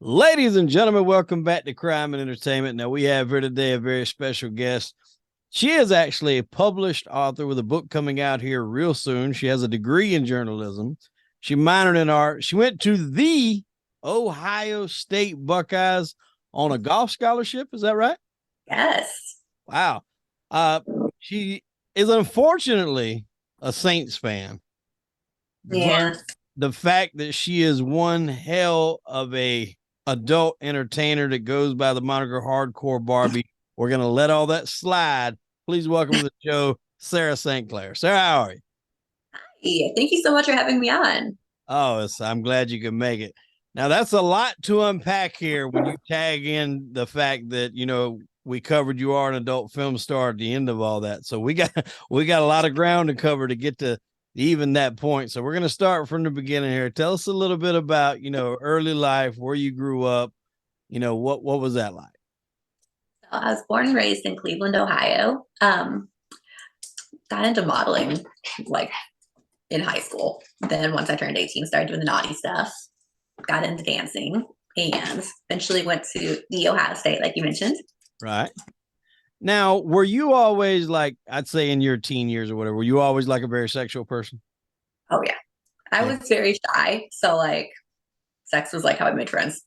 Ladies and gentlemen, welcome back to Crime and Entertainment. Now, we have here today a very special guest. She is actually a published author with a book coming out here real soon. She has a degree in journalism. She minored in art. She went to the Ohio State Buckeyes on a golf scholarship. Is that right? Yes. Wow. Uh, she is unfortunately a Saints fan, but Yeah. the fact that she is one hell of a adult entertainer that goes by the moniker Hardcore Barbie, we're going to let all that slide. Please welcome to the show, Sara St. Clair. Sarah, how are you? Hey, thank you so much for having me on. Oh, I'm glad you could make it. Now, that's a lot to unpack here when you tag in the fact that, we covered you are an adult film star at the end of all that. So we got a lot of ground to cover to get to even that point. So we're going to start from the beginning here. Tell us a little bit about, early life, where you grew up, what was that like? So I was born and raised in Cleveland, Ohio. Got into modeling like in high school. Then once I turned 18, started doing the naughty stuff. Got into dancing and eventually went to the Ohio State, like you mentioned. Right. Now, were you always like, I'd say in your teen years or whatever, were you always like a very sexual person? Oh yeah. I Yeah. was very shy. So like sex was like how I made friends.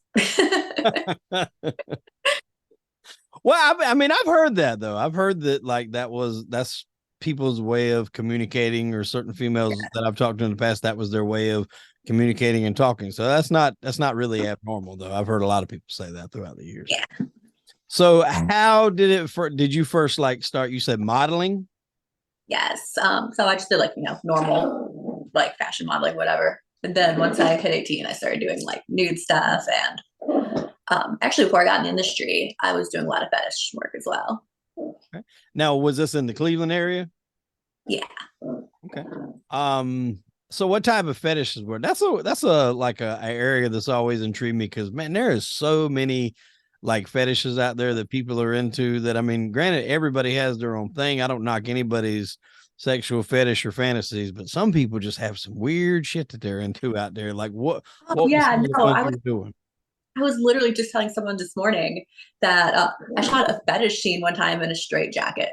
Well, I mean, I've heard that though. I've heard that like that's people's way of communicating, or certain females that I've talked to in the past, that was their way of communicating and talking. So that's not really abnormal though. I've heard a lot of people say that throughout the years. Yeah. So how did you first like start? You said modeling? Yes. So I just did like, normal like fashion modeling, whatever. And then once I hit 18, I started doing like nude stuff. And actually, before I got in the industry, I was doing a lot of fetish work as well. Okay. Now, was this in the Cleveland area? Yeah. Okay. So what type of fetishes were? That's a like a area that's always intrigued me, because man, there is so many like fetishes out there that people are into, that I mean, granted, everybody has their own thing. I don't knock anybody's sexual fetish or fantasies, but some people just have some weird shit that they're into out there. Like Oh, what was yeah. some of the No, ones you were doing? I was literally just telling someone this morning that I shot a fetish scene one time in a straight jacket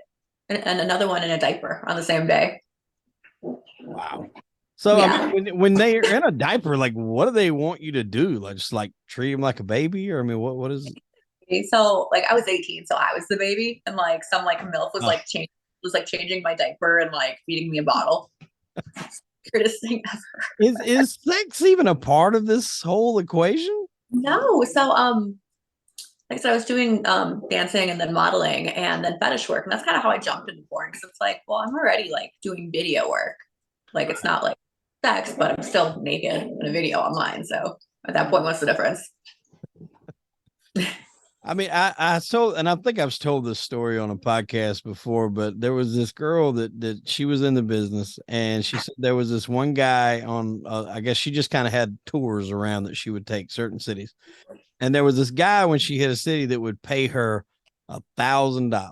and another one in a diaper on the same day. Wow. So I Yeah. mean, when they're in a diaper, like what do they want you to do? Like just like treat them like a baby, or I mean, what is? So like I was 18, so I was the baby, and like some like MILF Oh, was like changing my diaper and like feeding me a bottle. Weirdest thing ever. is sex even a part of this whole equation? No, so like I said, I was doing dancing and then modeling and then fetish work, and that's kind of how I jumped into porn, because it's like, well, I'm already like doing video work, like it's not like sex, but I'm still naked in a video online. So at that point, what's the difference? I mean, I told, and I think I've told this story on a podcast before, but there was this girl that she was in the business, and she said there was this one guy on, I guess she just kind of had tours around that she would take certain cities, and there was this guy when she hit a city that would pay her $1,000,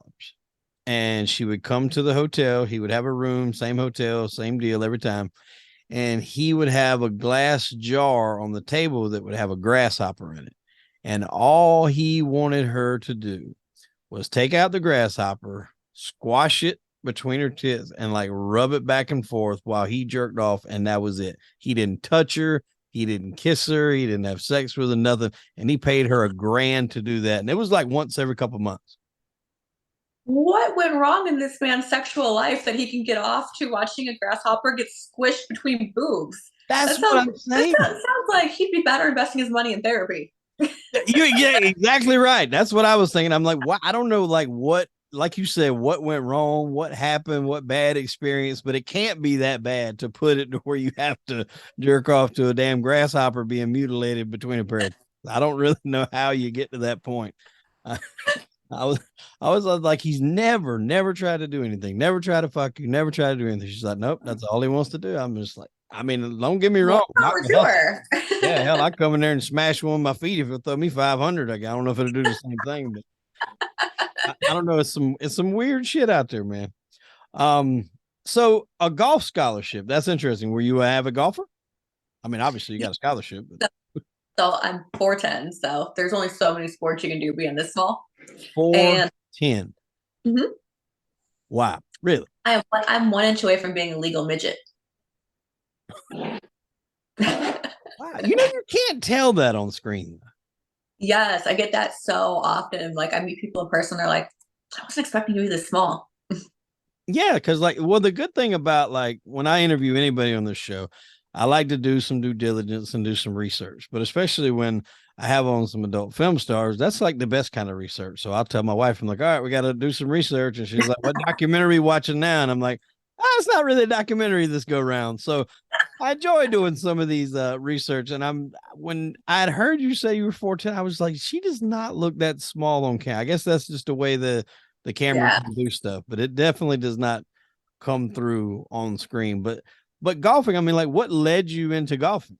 and she would come to the hotel. He would have a room, same hotel, same deal every time, and he would have a glass jar on the table that would have a grasshopper in it. And all he wanted her to do was take out the grasshopper, squash it between her tits, and like rub it back and forth while he jerked off. And that was it. He didn't touch her. He didn't kiss her. He didn't have sex with her, nothing. And he paid her $1,000 to do that. And it was like once every couple of months. What went wrong in this man's sexual life that he can get off to watching a grasshopper get squished between boobs? That's That what sounds I'm that saying. sounds like he'd be better investing his money in therapy. Yeah, exactly right. That's what I was thinking. I'm like, what? I don't know, like what, like you said, what went wrong, what happened, what bad experience, but it can't be that bad to put it to where you have to jerk off to a damn grasshopper being mutilated between a pair of. I don't really know how you get to that point. I, I was, I was like, he's never tried to do anything, never tried to fuck you, never tried to do anything. She's like, nope, that's all he wants to do. I'm just like, I mean, don't get me More wrong, knock power the to hell. her. Yeah, hell, I come in there and smash one of my feet if it'll throw me 500. I don't know if it'll do the same thing, but I don't know. It's some weird shit out there, man. Um, so a golf scholarship, that's interesting. Were you an avid golfer? I mean, obviously you got a scholarship, but So I'm 4'10", so there's only so many sports you can do being this small. Four And ten. mhm, Wow, really? I'm 1 inch away from being a legal midget. Wow, you can't tell that on screen. Yes, I get that so often. Like I meet people in person, they're like, I wasn't expecting you to be this small. Yeah, because the good thing about like when I interview anybody on this show, I like to do some due diligence and do some research. But especially when I have on some adult film stars, that's like the best kind of research. So I'll tell my wife, I'm like, all right, we got to do some research, and she's like, what documentary you watching now? And I'm like, it's not really a documentary this go round. So I enjoy doing some of these research. And when I had heard you say you were 14, I was like, she does not look that small on camera. I guess that's just the way the camera Yeah. can do stuff, but it definitely does not come through on screen. But golfing, I mean, like, what led you into golfing?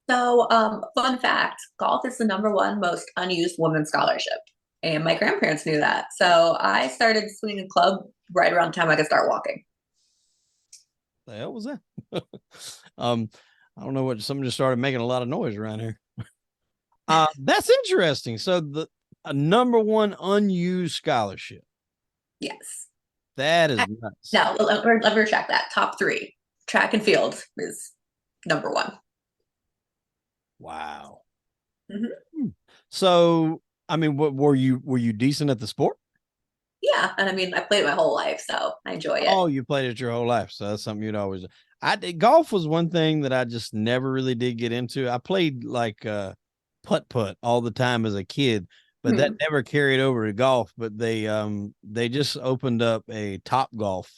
So, fun fact, golf is the #1 most unused women's scholarship. And my grandparents knew that. So I started swinging a club right around the time I could start walking. The hell was that? um, I don't know what someone just started making a lot of noise around here. That's interesting. So the a #1 unused scholarship. Yes. That is nuts. Now, let me retract that. Top 3. Track and field is #1. Wow. Hmm. So, I mean, what were you decent at the sport? Yeah. And I mean, I played my whole life, so I enjoy it. Oh, you played it your whole life, so that's something you'd always. I did golf was one thing that I just never really did get into. I played like putt putt all the time as a kid, but that Hmm. never carried over to golf. But they just opened up a Top Golf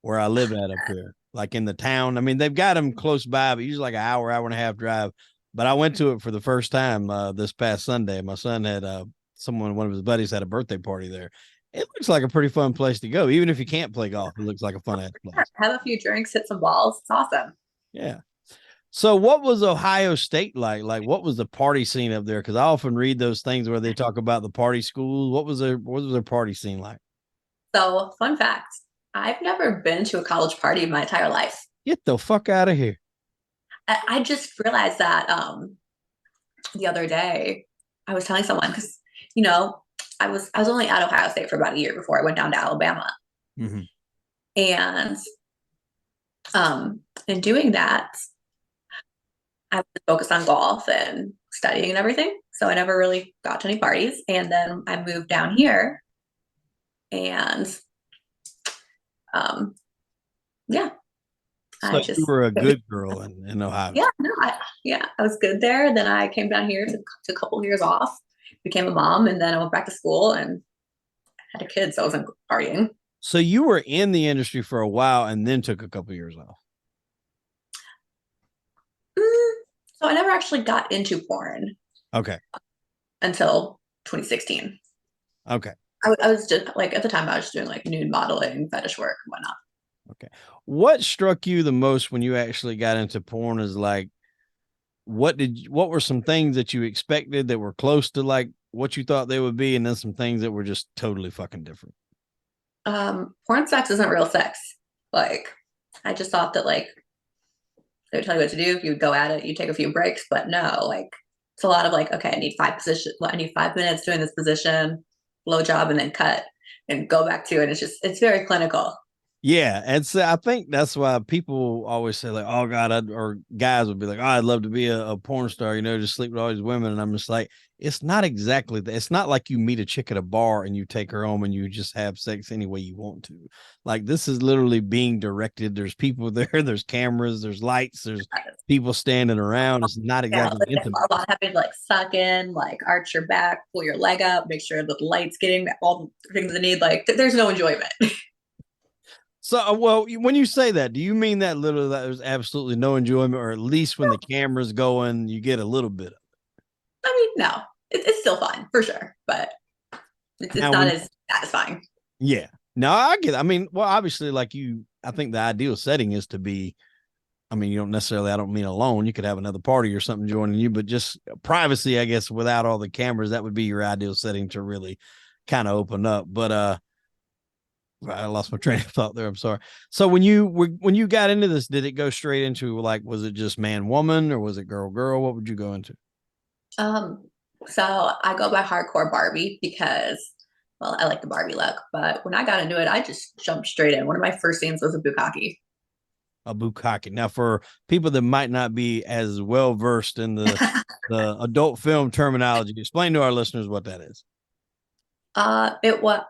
where I live at up here, like in the town. I mean, they've got them close by, but usually like an hour and a half drive. But I went to it for the first time this past Sunday. My son had one of his buddies had a birthday party there. It looks like a pretty fun place to go. Even if you can't play golf, it looks like a fun ass place. Have a few drinks, hit some balls. It's awesome. Yeah. So what was Ohio State like? Like what was the party scene up there? Because I often read those things where they talk about the party schools. What was their party scene like? So, fun fact, I've never been to a college party in my entire life. Get the fuck out of here. I just realized that the other day. I was telling someone because, you know, I was only at Ohio State for about a year before I went down to Alabama. Mm-hmm. And in doing that, I was focused on golf and studying and everything. So I never really got to any parties. And then I moved down here and um, yeah, So I you just, were a good girl in Ohio. yeah, no, yeah, I was good there. Then I came down here, took a couple of years off, became a mom, and then I went back to school and had a kid. So I wasn't partying. So you were in the industry for a while and then took a couple years off. Mm, so I never actually got into porn Okay. until 2016. Okay. I was just like at the time I was just doing like nude modeling, fetish work, and whatnot. Okay. What struck you the most when you actually got into porn is like what were some things that you expected that were close to like what you thought they would be, and then some things that were just totally fucking different? Porn sex isn't real sex. Like I just thought that like they would tell you what to do. If you would go at it, you take a few breaks, but no, like it's a lot of like, okay, I need 5 minutes doing this position, blow job, and then cut and go back to it. It's very clinical. Yeah, and so I think that's why people always say like, "Oh God," or guys would be like, "Oh, I'd love to be a porn star," just sleep with all these women. And I'm just like, it's not exactly that. It's not like you meet a chick at a bar and you take her home and you just have sex any way you want to. Like this is literally being directed. There's people there. There's cameras. There's lights. There's people standing around. It's not Yeah, exactly like intimate. a lot having to like suck in, like arch your back, pull your leg up, make sure that the light's getting all the things they need. Like there's no enjoyment. So, well, when you say that, do you mean that literally that there's absolutely no enjoyment, or at least when the camera's going, you get a little bit of I mean, no, it's still fun for sure, but it? it's Now, not when as satisfying. yeah, no, I get it. I mean, well, obviously, like I think the ideal setting is to be. I mean, you don't necessarily. I don't mean alone. You could have another party or something joining you, but just privacy, I guess, without all the cameras, that would be your ideal setting to really kind of open up. But I lost my train of thought there. I'm sorry. So when you got into this, did it go straight into like was it just man woman or was it girl girl? What would you go into? Um, so I go by hardcore Barbie because, well, I like the Barbie look. But when I got into it, I just jumped straight in. One of my first scenes was a bukkake. A bukkake. Now, for people that might not be as well versed in the adult film terminology, explain to our listeners what that is. It was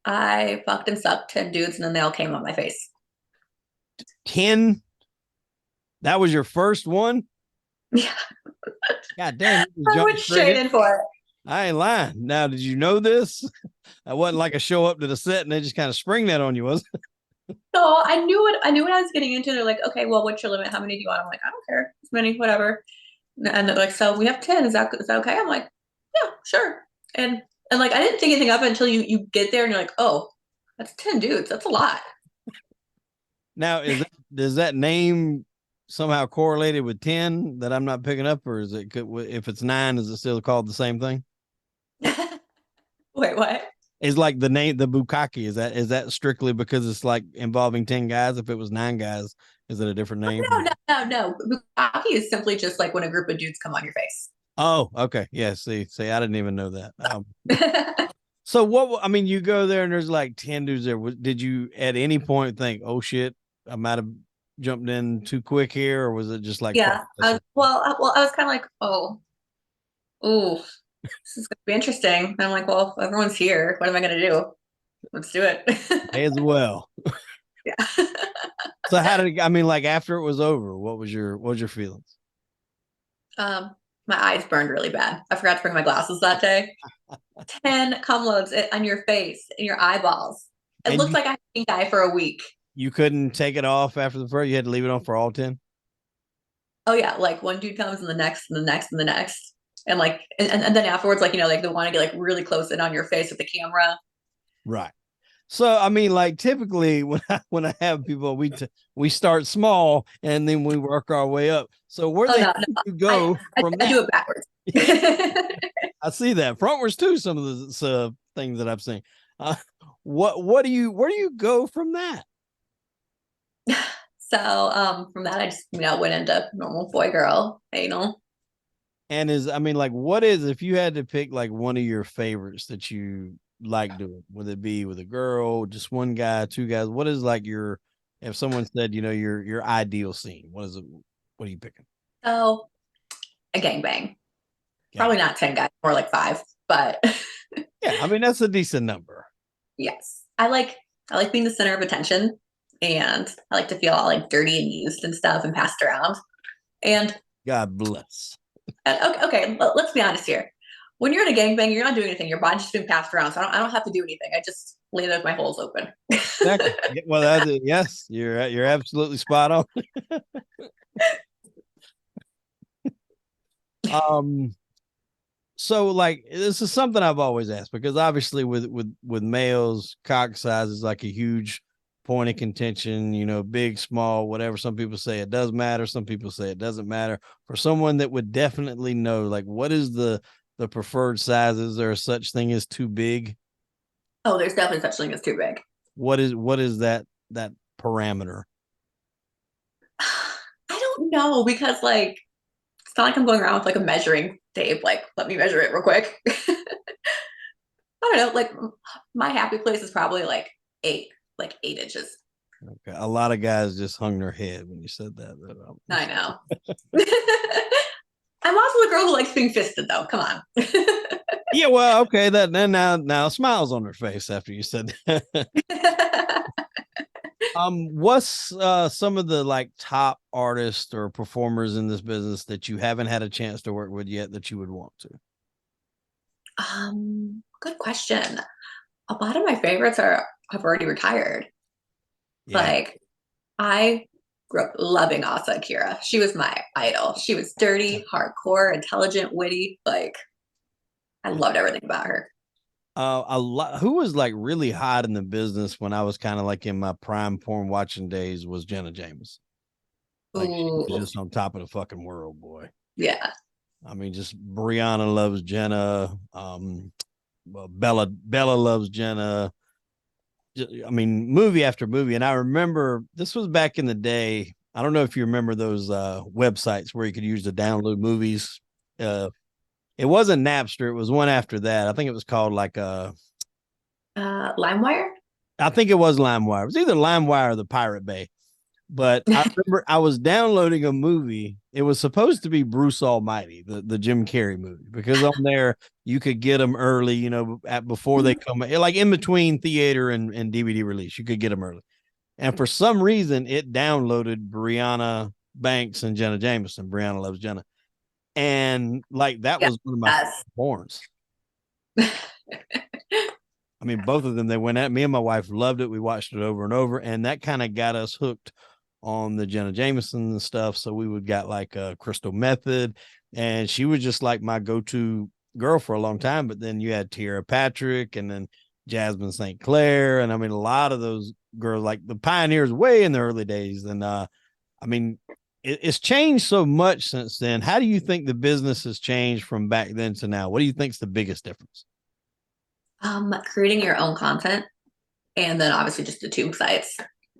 I fucked and sucked 10 dudes, and then they all came on my face. 10. That was your first one. Yeah, God damn, you just I jumped went straight straight in. in for it. I ain't lying. Now, did you know this? That wasn't like a show up to the set and they just kind of spring that on you, was it? So I knew what I was getting into. They're like, okay, well, what's your limit? How many do you want? I'm like, I don't care, as many, whatever. And they're like, so we have 10. Is that okay? I'm like, yeah, sure. And like I didn't think anything of it until you get there and you're like, oh, that's 10 dudes. That's a lot. Now, does that name somehow correlated with 10 that I'm not picking up, or is it if it's 9, is it still called the same thing? Wait, what? Is like the name the bukkake, is that strictly because it's like involving 10 guys? If it was 9 guys, is it a different No, name? no, no, no. Bukkake is simply just like when a group of dudes come on your face. Oh, okay. Yeah, see, I didn't even know that. So what, I mean, you go there and there's like 10 dudes there. Did you at any point think, oh shit, I might have jumped in too quick here, or was it just like Yeah. I was kind of like, oh, this is gonna be interesting. And I'm like, well, everyone's here. What am I gonna do? Let's do it. as well? Yeah. So how did I mean, like after it was over, what was your feelings? My eyes burned really bad. I forgot to bring my glasses that day. 10 cum loads on your face and your eyeballs. It And looked like I had pink eye for a week. you couldn't take it off after the first, you had to leave it on for all 10. Oh yeah, like one dude comes and the next and the next and the next. And like and then afterwards, like like they want to get like really close in on your face with the camera. Right. So I mean, like typically when I have people, we start small and then we work our way up. So where Oh the no, hell did no. you I, go I, from I that? do it backwards. I see that frontwards too. Some of the things that I've seen. What do you where do you go from that? So from that I just went into normal boy girl anal. And is I mean, like, what is if you had to pick like one of your favorites that you like doing? Would it be with a girl, just one guy, two guys? What is like your if someone said your ideal scene? What is it? What are you picking? So a gangbang. Gang. Probably not 10 guys, more like 5, but Yeah, I mean that's a decent number. yes. I like being the center of attention and I like to feel all like dirty and used and stuff and passed around. And God bless. okay, let's be honest here. When you're in a gangbang, you're not doing anything. Your body's just being passed around. So I don't have to do anything. I just lay there with my holes open. Exactly. Well, that's it. Yes, you're absolutely spot on. Um, so like this is something I've always asked because obviously with males, cock size is like a huge point of contention, big, small, whatever. Some people say it does matter, some people say it doesn't matter. For someone that would definitely know, like what is the preferred size? Is there such thing as too big? Oh, there's definitely such thing as too big. What is that parameter? I don't know because like it's not like I'm going around with like a measuring tape. Like, let me measure it real quick. I don't know. Like, my happy place is probably like 8 inches. Okay. A lot of guys just hung their head when you said that. I know. I'm also the girl who likes being fisted, though. Come on. Yeah, well, okay. That then now smiles on her face after you said that. What's some of the like top artists or performers in this business that you haven't had a chance to work with yet that you would want to? Good question. A lot of my favorites have already retired. Yeah. Like, I grew up loving Asa Akira. She was my idol. She was dirty, hardcore, intelligent, witty. Like, I loved everything about her. A lot who was like really hot in the business when I was kind of like in my prime porn watching days was Jenna James. Like she was Ooh, just on top of the fucking world, boy. yeah. I mean, just Brianna loves Jenna. Well, Bella loves Jenna. I mean, movie after movie. And I remember this was back in the day. I don't know if you remember those websites where you could use to download movies. It wasn't Napster. It was one after that. I think it was called like LimeWire. I think it was LimeWire. It was either LimeWire or the Pirate Bay. But I remember I was downloading a movie. It was supposed to be Bruce Almighty, the Jim Carrey movie, because on there you could get them early, before they come, like in between theater and DVD release, you could get them early. And for some reason, it downloaded Brianna Banks and Jenna Jameson. Brianna Loves Jenna, and like that Yeah. was one of my Yes. borns. I mean, both of them, they went at me and my wife loved it. We watched it over and over, and that kind of got us hooked on the Jenna Jameson and stuff. So we would got like a Crystal Method, and she was just like my go-to girl for a long time. But then you had Tierra Patrick and then Jasmine St. Clair. And I mean, a lot of those girls, like the pioneers way in the early days. And I mean, it's changed so much since then. How do you think the business has changed from back then to now? What do you think is the biggest difference? Creating your own content, and then obviously just the tube sites.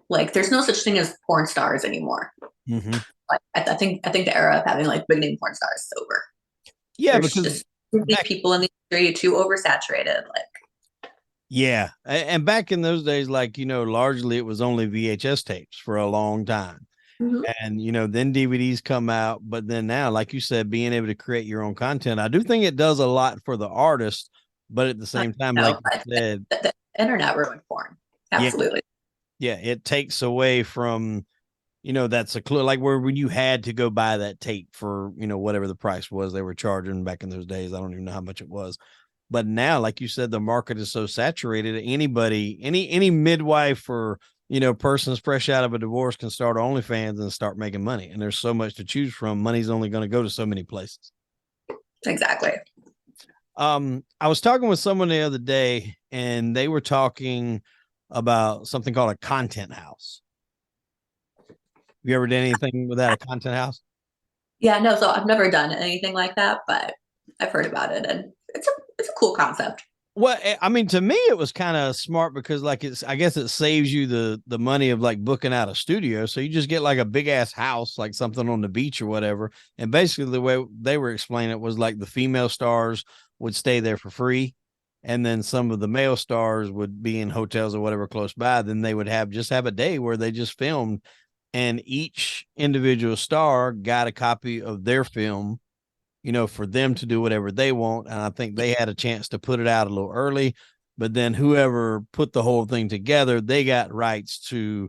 Like, there's no such thing as porn stars anymore. Mm-hmm. Like, I think the era of having like big name porn stars is over. Yeah, There's because just too many people in the industry, too oversaturated. Like, yeah, and back in those days, like largely it was only VHS tapes for a long time, mhm. and then DVDs come out, but then now, like you said, being able to create your own content, I do think it does a lot for the artist, but at the same time, like you said, the internet ruined porn. yeah, Absolutely. yeah, it takes away from that's a clue, like where when you had to go buy that tape for whatever the price was they were charging back in those days. I don't even know how much it was. But now, like you said, the market is so saturated. Anybody, any midwife or person's fresh out of a divorce can start OnlyFans and start making money. And there's so much to choose from. Money's only going to go to so many places. Exactly. I was talking with someone the other day, and they were talking about something called a content house. Have you ever done anything without a content house? Yeah, no, so I've never done anything like that, but I've heard about it, and it's a cool concept. Well, I mean, to me, it was kind of smart because, like, I guess it saves you the money of like booking out a studio. So you just get like a big ass house, like something on the beach or whatever. And basically, the way they were explaining it was like the female stars would stay there for free, and then some of the male stars would be in hotels or whatever close by. Then they would have a day where they just filmed, and each individual star got a copy of their film, for them to do whatever they want. And I think they had a chance to put it out a little early, but then whoever put the whole thing together, they got rights to,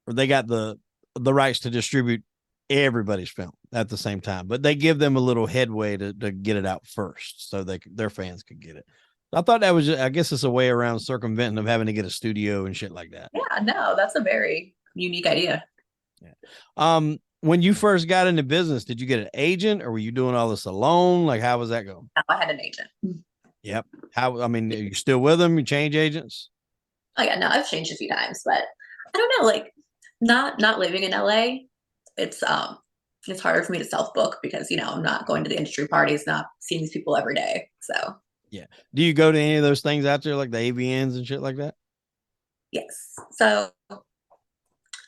or they got the rights to distribute everybody's film at the same time. But they give them a little headway to get it out first, so their fans could get it. I thought that was, I guess it's a way around circumventing of having to get a studio and shit like that. Yeah, no, that's a very unique idea. Yeah. When you first got into business, did you get an agent or were you doing all this alone? Like, how was that going? Now I had an agent. Yep. How, I mean, are you still with them? You change agents? Oh yeah, no, I've changed a few times, but I don't know, like not living in LA, it's it's harder for me to self book because I'm not going to the industry parties, not seeing these people every day. So Yeah. Do you go to any of those things out there, like the AVNs and shit like that? yes. So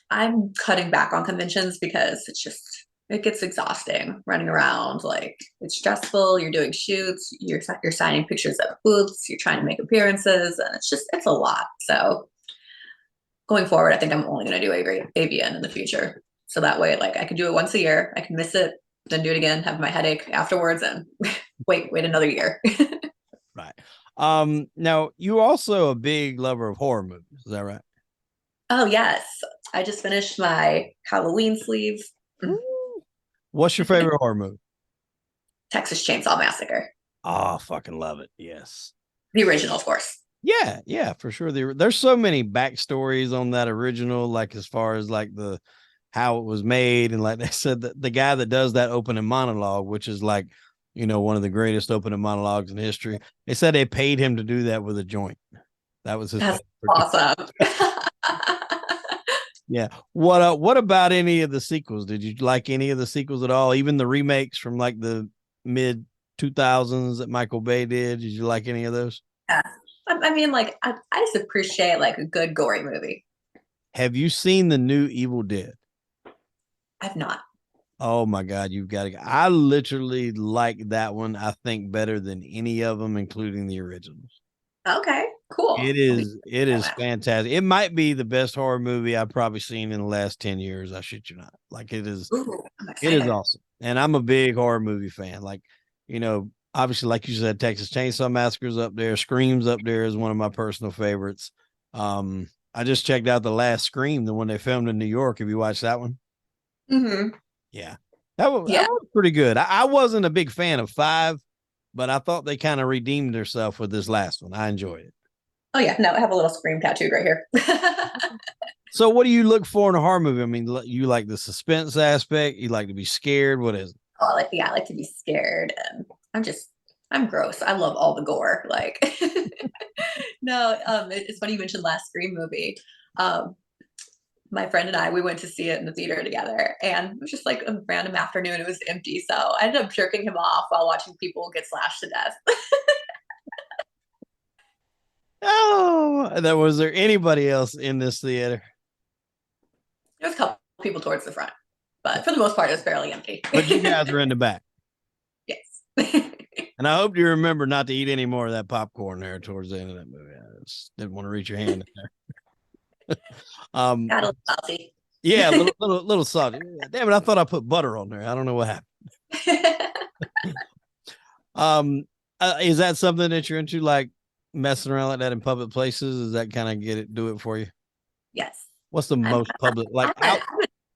I'm cutting back on conventions because it gets exhausting running around. Like, it's stressful. You're doing shoots. You're signing pictures at booths. You're trying to make appearances, and it's a lot. So going forward, I think I'm only going to do AVN in the future. So that way, like, I can do it once a year. I can miss it, then do it again, have my headache afterwards, and wait another year. Right. Now you also a big lover of horror movies. Is that right? Oh yes, I just finished my Halloween sleeve. Mm. What's your favorite horror movie? Texas Chainsaw Massacre, Oh, fucking love it. Yes. the original, of course. Yeah, yeah, for sure. There's so many backstories on that original, like as far as like the how it was made, and like they said, the guy that does that opening monologue, which is like one of the greatest opening monologues in history. They said they paid him to do that with a joint. That was his. That's awesome. Yeah. What about any of the sequels? Did you like any of the sequels at all? Even the remakes from like the mid 2000s that Michael Bay did? Did you like any of those? Yeah. I mean, like, I just appreciate like a good gory movie. Have you seen the new Evil Dead? I've not. Oh my God, you've got to. I literally like that one. I think better than any of them, including the originals. Okay, cool. It is fantastic. It might be the best horror movie I've probably seen in the last 10 years. I shit you not. Like Ooh, I'm it is excited. awesome. And I'm a big horror movie fan. Like, obviously, like you said, Texas Chainsaw Massacre's up there. Scream's up there is one of my personal favorites. I just checked out the last Scream, the one they filmed in New York. Have you watched that one? Hmm. Yeah. That Yeah. was pretty good. I wasn't a big fan of five, but I thought they kind of redeemed themselves with this last one. I enjoyed it. Oh yeah. No, I have a little Scream tattooed right here. So, what do you look for in a horror movie? I mean, you like the suspense aspect? You like to be scared? What is it? Oh, I like to be scared. And I'm gross. I love all the gore. Like, no, it's funny you mentioned last Scream movie. Um, my friend and I, we went to see it in the theater together, and it was just like a random afternoon. It was empty, so I ended up jerking him off while watching people get slashed to death. Oh, was there anybody else in this theater? There was a couple people towards the front, but for the most part, it was fairly empty. But you guys were in the back. Yes. And I hope you remember not to eat any more of that popcorn there towards the end of that movie. I just didn't want to reach your hand in there. Got a little salty. Yeah, little salty. Damn it, I thought I put butter on there. I don't know what happened. Um, is that something that you're into, like messing around like that in public places? Does that kind of do it for you? Yes. What's the I'm, most public, like I'm out?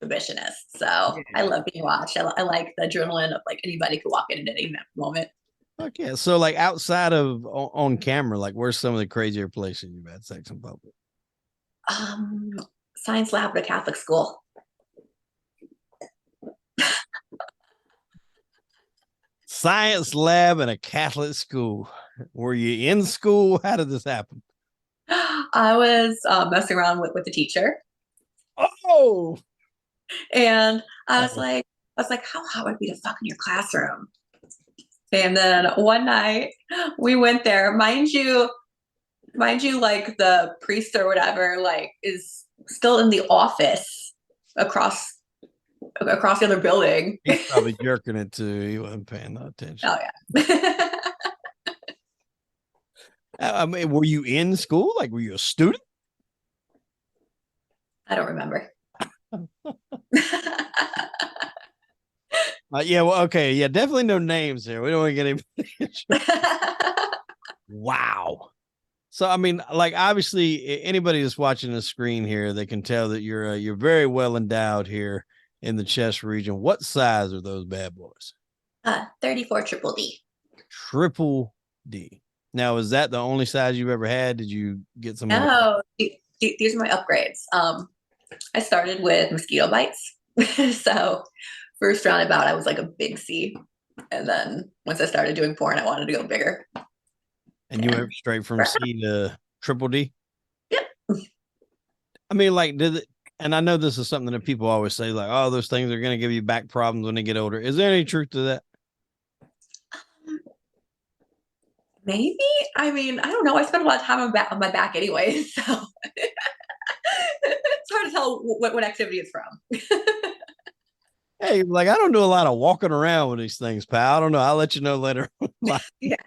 an exhibitionist, so I Yeah. love being watched. I like the adrenaline of like anybody could walk in at any moment. Okay, so like outside of on camera, like where's some of the crazier places you've had sex in public? Um, Science lab at a Catholic school. Science lab in a Catholic school. Were you in school? How did this happen? I was messing around with the teacher, Oh, and I was like, how hot would it be to fuck in your classroom? And then one night we went there, mind you, like the priest or whatever, like is still in the office across the other building. he's probably jerking it too. He wasn't paying no attention. Oh yeah. I mean, were you in school? Like, were you a student? I don't remember. Yeah, well, okay, yeah, definitely no names here. We don't want to get any. Wow. So, I mean, like, obviously, anybody that's watching the screen here, they can tell that you're very well endowed here in the chest region. What size are those bad boys? 34 triple D. Triple D. Now, is that the only size you've ever had? Did you get some? No, these are my upgrades. I started with mosquito bites. So first roundabout, I was like a big C. And then once I started doing porn, I wanted to go bigger. And you And went straight from C to triple D? yep. I mean, like, did it, and I know this is something that people always say, like, oh, those things are going to give you back problems when they get older. Is there any truth to that? Maybe. I mean, I don't know. I spend a lot of time on my back anyway, so it's hard to tell what activity it's from. Hey, like, I don't do a lot of walking around with these things, pal. I don't know. I'll let you know later. Like, Yes.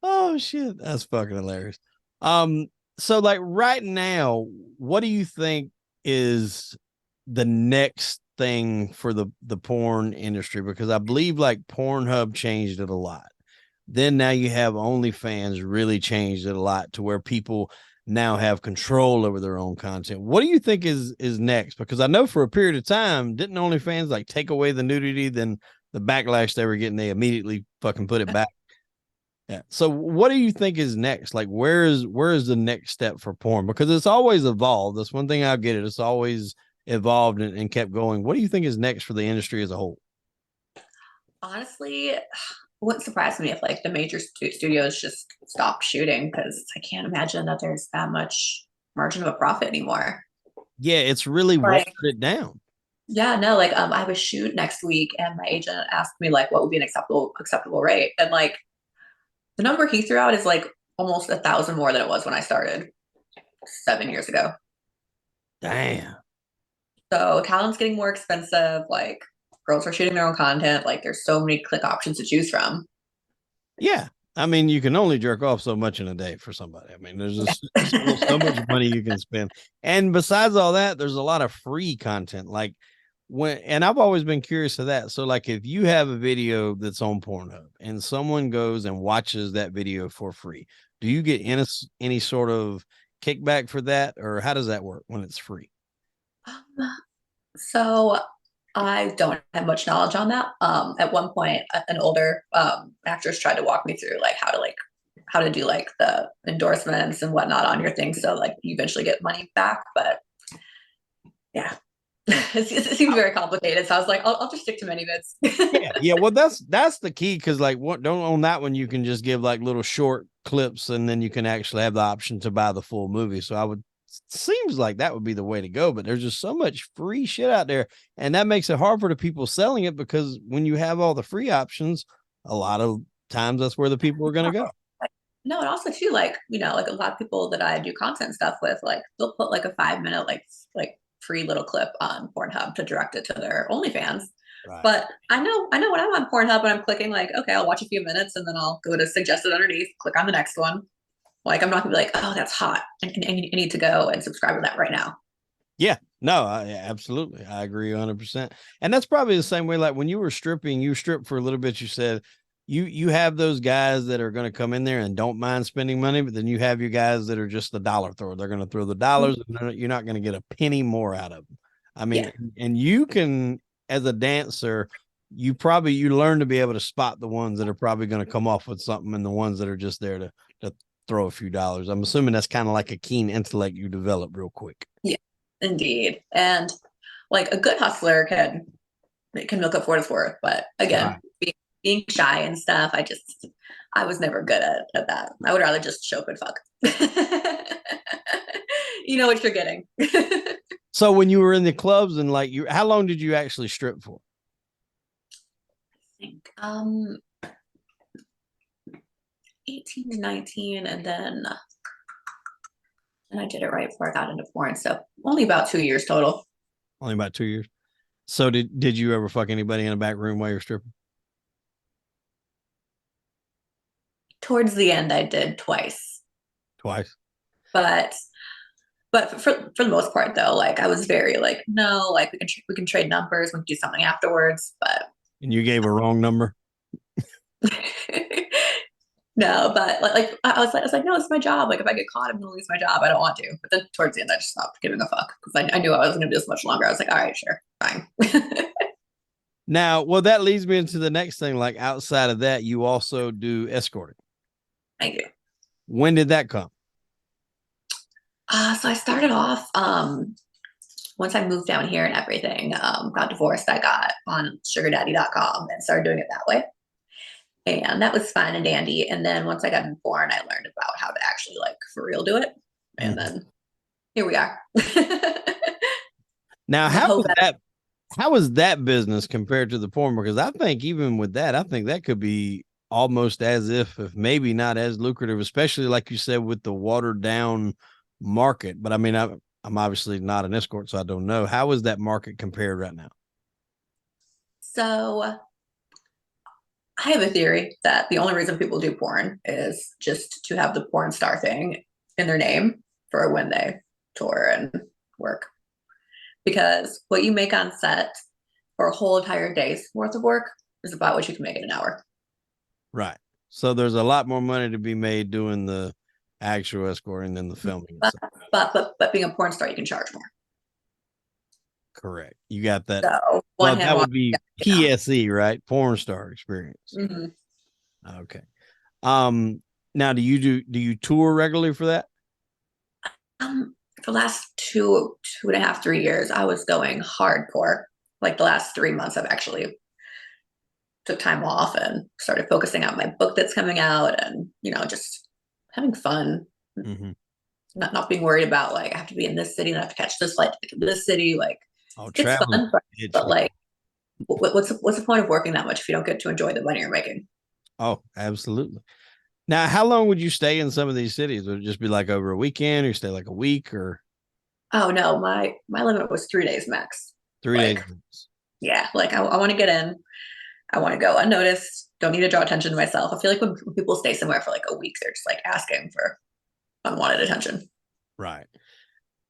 oh shit, that's fucking hilarious. Um, so like right now, what do you think is the next thing for the porn industry? Because I believe like Pornhub changed it a lot. Then now you have OnlyFans really changed it a lot to where people now have control over their own content. What do you think is next? Because I know for a period of time, didn't OnlyFans like take away the nudity, then the backlash they were getting, they immediately fucking put it back. Yeah. So what do you think is next? Like where is the next step for porn? Because it's always evolved. That's one thing I get it. It's always evolved and kept going. What do you think is next for the industry as a whole? Honestly, it wouldn't surprise me if like the major studios just stopped shooting because I can't imagine that there's that much margin of a profit anymore. Yeah, it's really watered Like, it down. yeah, no, like I have a shoot next week, and my agent asked me like what would be an acceptable rate, and like the number he threw out is like almost 1,000 more than it was when I started 7 years ago. Damn. So talent's getting more expensive. Like girls are shooting their own content. Like there's so many click options to choose from. Yeah. I mean, you can only jerk off so much in a day for somebody. I mean, there's just so much money you can spend. And besides all that, there's a lot of free content. Like and I've always been curious to that. So, like, if you have a video that's on Pornhub and someone goes and watches that video for free, do you get any sort of kickback for that? Or how does that work when it's free? So I don't have much knowledge on that. At one point, an older actress tried to walk me through how to do like the endorsements and whatnot on your thing, so like you eventually get money back. But yeah, it seems very complicated. So I was like, I'll just stick to many bits. Yeah. Well, that's the key because like what don't on that one you can just give like little short clips and then you can actually have the option to buy the full movie. So I would seems like that would be the way to go, but there's just so much free shit out there, and that makes it hard for the people selling it because when you have all the free options, a lot of times that's where the people are going to go. No, and also too, like, like a lot of people that I do content stuff with, like they'll put like a 5 minute like free little clip on Pornhub to direct it to their OnlyFans. Right. But I know when I'm on Pornhub and I'm clicking like, okay, I'll watch a few minutes and then I'll go to suggested underneath, click on the next one. Like I'm not gonna be like, oh, that's hot. I need to go and subscribe to that right now. Yeah, no, absolutely. I agree 100%. And that's probably the same way. Like when you were stripping, you stripped for a little bit. You said you have those guys that are going to come in there and don't mind spending money, but then you have your guys that are just the dollar thrower. They're going to throw the dollars, and you're not going to get a penny more out of them. I mean, Yeah. and you can, as a dancer, you learn to be able to spot the ones that are probably going to come off with something, and the ones that are just there to throw a few dollars. I'm assuming that's kind of like a keen intellect you develop real quick. Yeah, indeed. And like a good hustler can milk up for what it's worth. But again, Right. being shy and stuff, I was never good at that. I would rather just show up and fuck. You know what you're getting. So when you were in the clubs and like how long did you actually strip for? I think 18 to 19, and I did it right before I got into porn. So only about 2 years total. Only about 2 years. So did you ever fuck anybody in a back room while you're stripping? Towards the end, I did twice, Twice. but for the most part, though, like I was very like, no, like we can trade numbers, we can do something afterwards, but And you gave a wrong number? no, but I was like, no, it's my job. Like if I get caught, I'm gonna lose my job. I don't want to. But then towards the end, I just stopped giving a fuck because I knew I wasn't gonna do this much longer. I was like, all right, sure, fine. Now, well, that leads me into the next thing. Like outside of that, you also do escorting. Thank you. When did that come? So I started off once I moved down here and everything, got divorced, I got on sugardaddy.com and started doing it that way. And that was fine and dandy. And then once I got born, I learned about how to actually like for real do it. And then here we are. Now, how is that business compared to the porn? Because I think even with that, I think that could be almost as if maybe not as lucrative, especially like you said, with the watered down market. But I mean, I'm obviously not an escort, so I don't know. How is that market compared right now? So I have a theory that the only reason people do porn is just to have the porn star thing in their name for when they tour and work. Because what you make on set for a whole entire day's worth of work is about what you can make in an hour. Right. So there's a lot more money to be made doing the actual escorting than the filming. But being a porn star, you can charge more. Correct. You got that. So Well, that would be PSE, right? Porn star experience. Mm-hmm. Okay. Now do you tour regularly for that? For the last two and a half, 3 years, I was going hardcore. Like the last 3 months, I've actually took time off and started focusing on my book that's coming out and, just having fun. Mm-hmm. Not being worried about like I have to be in this city and I have to catch this flight to this city. Like it's fun, but like what's the point of working that much if you don't get to enjoy the money you're making? Oh, absolutely. Now, how long would you stay in some of these cities? Would it just be like over a weekend or stay like a week or? Oh no, my limit was 3 days max. 3 days. Like, yeah, like I want to get in. I want to go unnoticed. Don't need to draw attention to myself. I feel like when people stay somewhere for like a week, they're just like asking for unwanted attention. Right.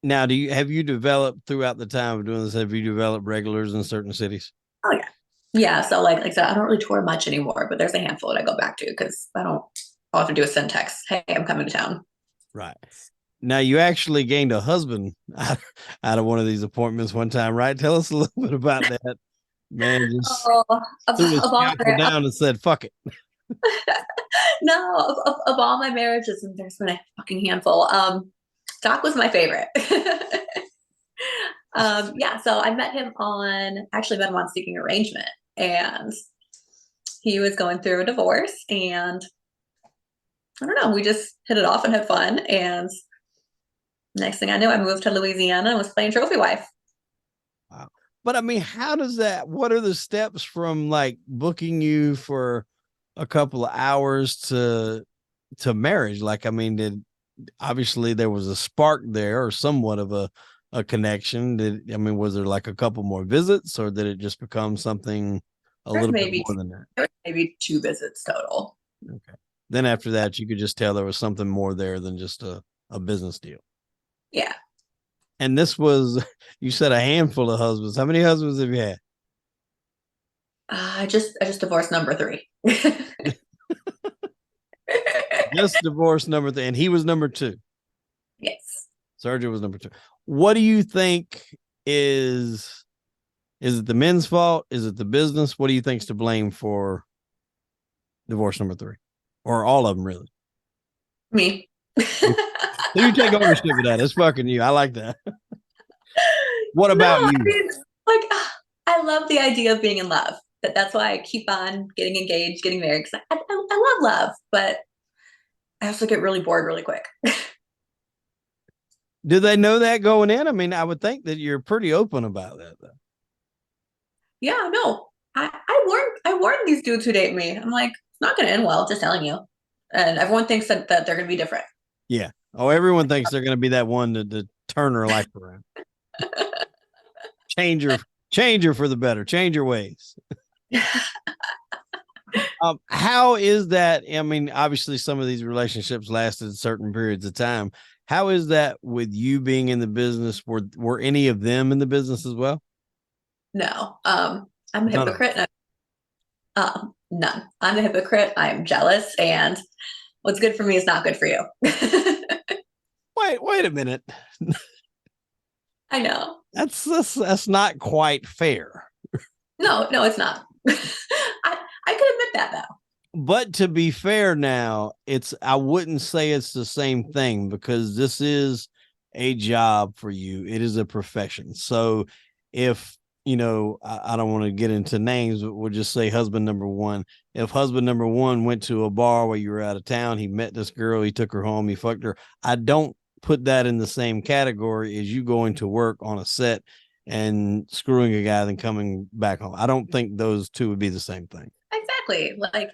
Now, have you developed throughout the time of doing this? Have you developed regulars in certain cities? Oh yeah, yeah. So like I said, I don't really tour much anymore, but there's a handful that I go back to because I don't. All I have to do is send text. Hey, I'm coming to town. Right. Now, you actually gained a husband out of one of these appointments one time, right? Tell us a little bit about that. Man, just Oh, threw his of all scalpel down and said, fuck it. no, of all my marriages, and there's been a fucking handful. Doc was my favorite. Yeah, so I met him on actually met him on Seeking Arrangement, and he was going through a divorce, and I don't know, we just hit it off and had fun, and next thing I knew, I moved to Louisiana and was playing trophy wife. Wow. But I mean, how does that, what are the steps from like booking you for a couple of hours to marriage? Like, I mean, obviously there was a spark there or somewhat of a connection. I mean, was there like a couple more visits or did it just become something a There's little bit maybe more than that? there's maybe 2 visits total. Okay. Then after that, you could just tell there was something more there than just a business deal. Yeah. And this was, you said a handful of husbands. How many husbands have you had? I just divorced number 3. Just divorce number 3, and he was number 2. Yes. Sergio was number 2. What do you think is is it the men's fault? Is it the business? What do you think's to blame for divorce number 3, or all of them really? Me. So you take ownership of that. It's fucking you. I like that. What No, about I you? mean, like, I love the idea of being in love. That's why I keep on getting engaged, getting married, because I love love, but I also get really bored really quick. Do they know that going in? I mean, I would think that you're pretty open about that, though. Yeah, no. I warned these dudes who date me. I'm like, it's not gonna end well, just telling you. And everyone thinks that they're gonna be different. Yeah. Oh, everyone thinks they're going to be that one to turn her life around. Change her, change her for the better. Change your ways. How is that? I mean, obviously, some of these relationships lasted certain periods of time. How is that with you being in the business? Were any of them in the business as well? No. I'm a None of them. hypocrite. None. I'm a hypocrite. I'm jealous, and what's good for me is not good for you. Wait a minute. I know. That's not quite fair. No, no, it's not. I could admit that though. But to be fair now, I wouldn't say it's the same thing because this is a job for you. It is a profession. So if, I don't want to get into names, but we'll just say husband number 1. If husband number 1 went to a bar while you were out of town, he met this girl, he took her home, he fucked her. I don't put that in the same category as you going to work on a set and screwing a guy then coming back home. I don't think those two would be the same thing. Exactly. Like,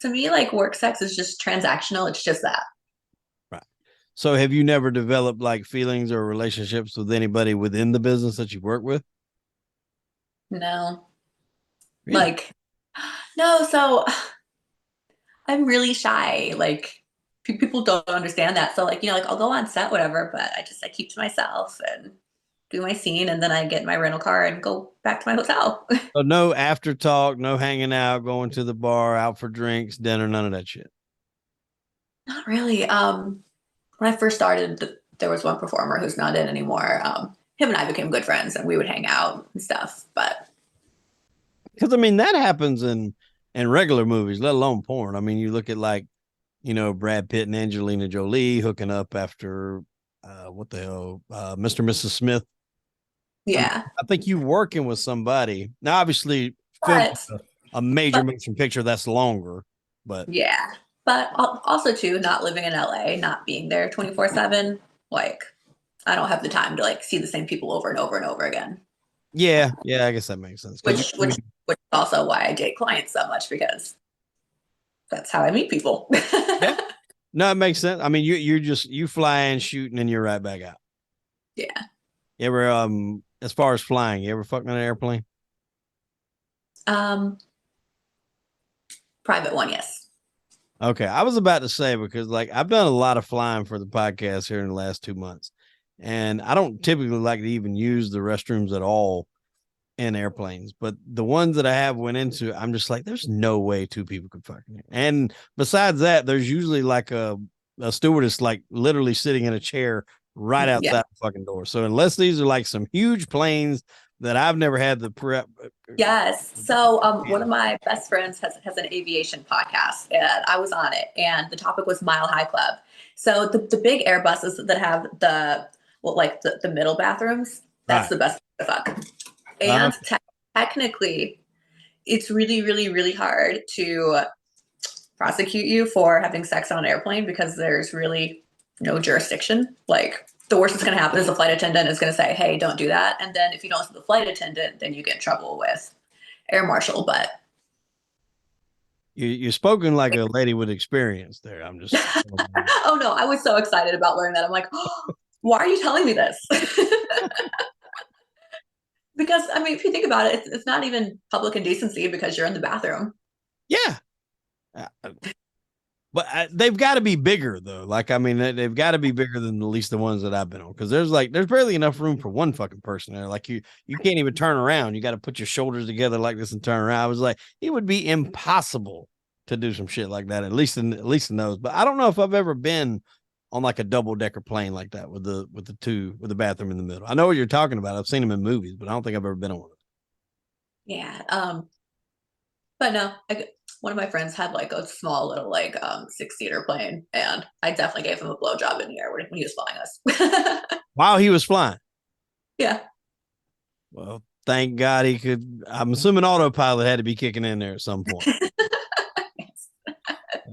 to me, like, work sex is just transactional. It's just that. Right. So have you never developed like feelings or relationships with anybody within the business that you work with? No. Really? Like, no, so I'm really shy. Like, people don't understand that. So, like, like, I'll go on set, whatever, but I keep to myself and do my scene, and then I get in my rental car and go back to my hotel. So no after talk, no hanging out, going to the bar, out for drinks, dinner, none of that shit. Not really. When I first started, there was one performer who's not in anymore. Him and I became good friends, and we would hang out and stuff. But Because I mean that happens in regular movies, let alone porn. I mean, you look at like, Brad Pitt and Angelina Jolie hooking up after what the hell, Mr. and Mrs. Smith. I mean, yeah, I think you working with somebody. Now obviously film but a major but motion picture that's longer, but yeah, but also too, not living in LA, not being there 24/7. Like, I don't have the time to like see the same people over and over and over again. yeah, I guess that makes sense. Because Which which which is also why I date clients so much, because that's how I meet people. yeah, no, it makes sense. I mean, you fly in, shooting, and you're right back out. Yeah. You ever as far as flying, you ever fucking on an airplane? Um, private one, yes. Okay, I was about to say because like I've done a lot of flying for the podcast here in the last 2 months, and I don't typically like to even use the restrooms at all in airplanes, but the ones that I have went into, I'm just like, there's no way two people could fucking. And besides that, there's usually like a stewardess like literally sitting in a chair right Yeah. outside the fucking door. So unless these are like some huge planes that I've never had the prep. Yes. So one of my best friends has an aviation podcast, and I was on it, and the topic was Mile High Club. So the big Airbuses that have the well, like the middle bathrooms, that's Right. the best to fuck. Uh, And technically, it's really, really, really hard to prosecute you for having sex on an airplane because there's really no jurisdiction. Like the worst that's going to happen is the flight attendant is going to say, "Hey, don't do that." And then if you don't listen to the flight attendant, then you get in trouble with air marshal. But you're spoken like a lady with experience there. I'm just. oh no, I was so excited about learning that. I'm like, oh, why are you telling me this? Because I mean, if you think about it, it's not even public indecency because you're in the bathroom. Yeah. Uh, But they've got to be bigger though. Like I mean, they've got to be bigger than at least the ones that I've been on because there's barely enough room for one fucking person there. Like you can't even turn around. You got to put your shoulders together like this and turn around. I was like, it would be impossible to do some shit like that. At least in those. But I don't know if I've ever been on like a double decker plane like that with the bathroom in the middle. I know what you're talking about. I've seen them in movies, but I don't think I've ever been on one. Yeah. But no, one of my friends had like a small little like 6-seater plane, and I definitely gave him a blowjob in the air when he was flying us. While he was flying. Yeah. Well, thank God he could. I'm assuming autopilot had to be kicking in there at some point.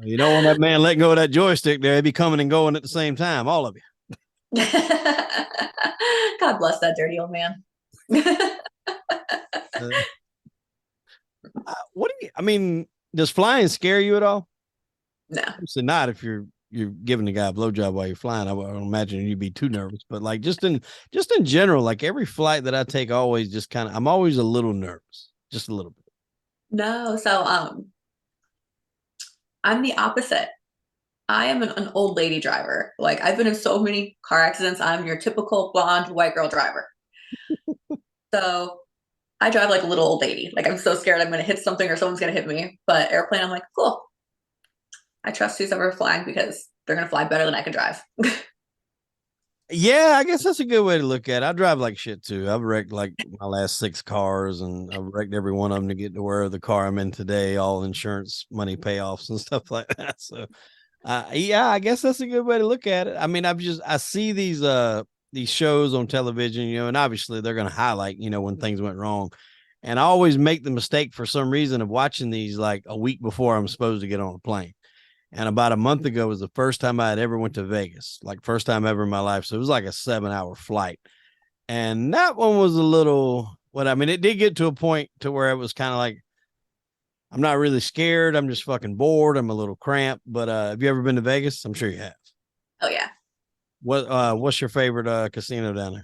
You don't want that man letting go of that joystick there. He'd be coming and going at the same time, all of you. God bless that dirty old man. Uh, what do you? I mean, does flying scare you at all? No. Obviously not. If you're giving the guy a blowjob while you're flying, I don't imagine you'd be too nervous. But like just in general, like every flight that I take, always just kind of I'm always a little nervous, just a little bit. No. So I'm the opposite. I am an old lady driver. Like I've been in so many car accidents. I'm your typical blonde white girl driver. So I drive like a little old lady. Like I'm so scared I'm gonna hit something or someone's gonna hit me. But airplane, I'm like, cool. I trust who's ever flying because they're gonna fly better than I can drive. Yeah, I guess that's a good way to look at it. I drive like shit too. I've wrecked like my last 6 cars, and I've wrecked every one of them to get to where the car I'm in today, all insurance money payoffs and stuff like that. So, yeah, I guess that's a good way to look at it. I mean, I see these shows on television, and obviously they're going to highlight, when things went wrong. And I always make the mistake for some reason of watching these like a week before I'm supposed to get on a plane. And about a month ago was the first time I had ever went to Vegas, like first time ever in my life. So it was like a 7-hour flight. And that one was a little, what I mean, it did get to a point to where it was kind of like, I'm not really scared. I'm just fucking bored. I'm a little cramped. But have you ever been to Vegas? I'm sure you have. Oh yeah. What's your favorite casino down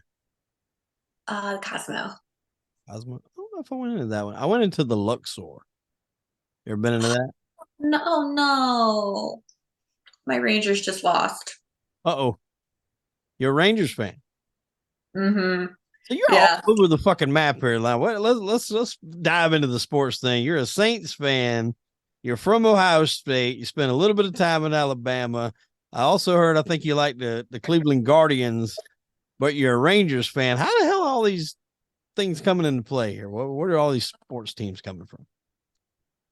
there? Cosmo. I don't know if I went into that one. I went into the Luxor. You ever been into that? No, no. My Rangers just lost. Uh-oh. You're a Rangers fan. Mm-hmm. So you're all Yeah. over the fucking map here. Like, let's dive into the sports thing. You're a Saints fan. You're from Ohio State. You spent a little bit of time in Alabama. I also heard I think you like the Cleveland Guardians, but you're a Rangers fan. How the hell are all these things coming into play here? Where are all these sports teams coming from?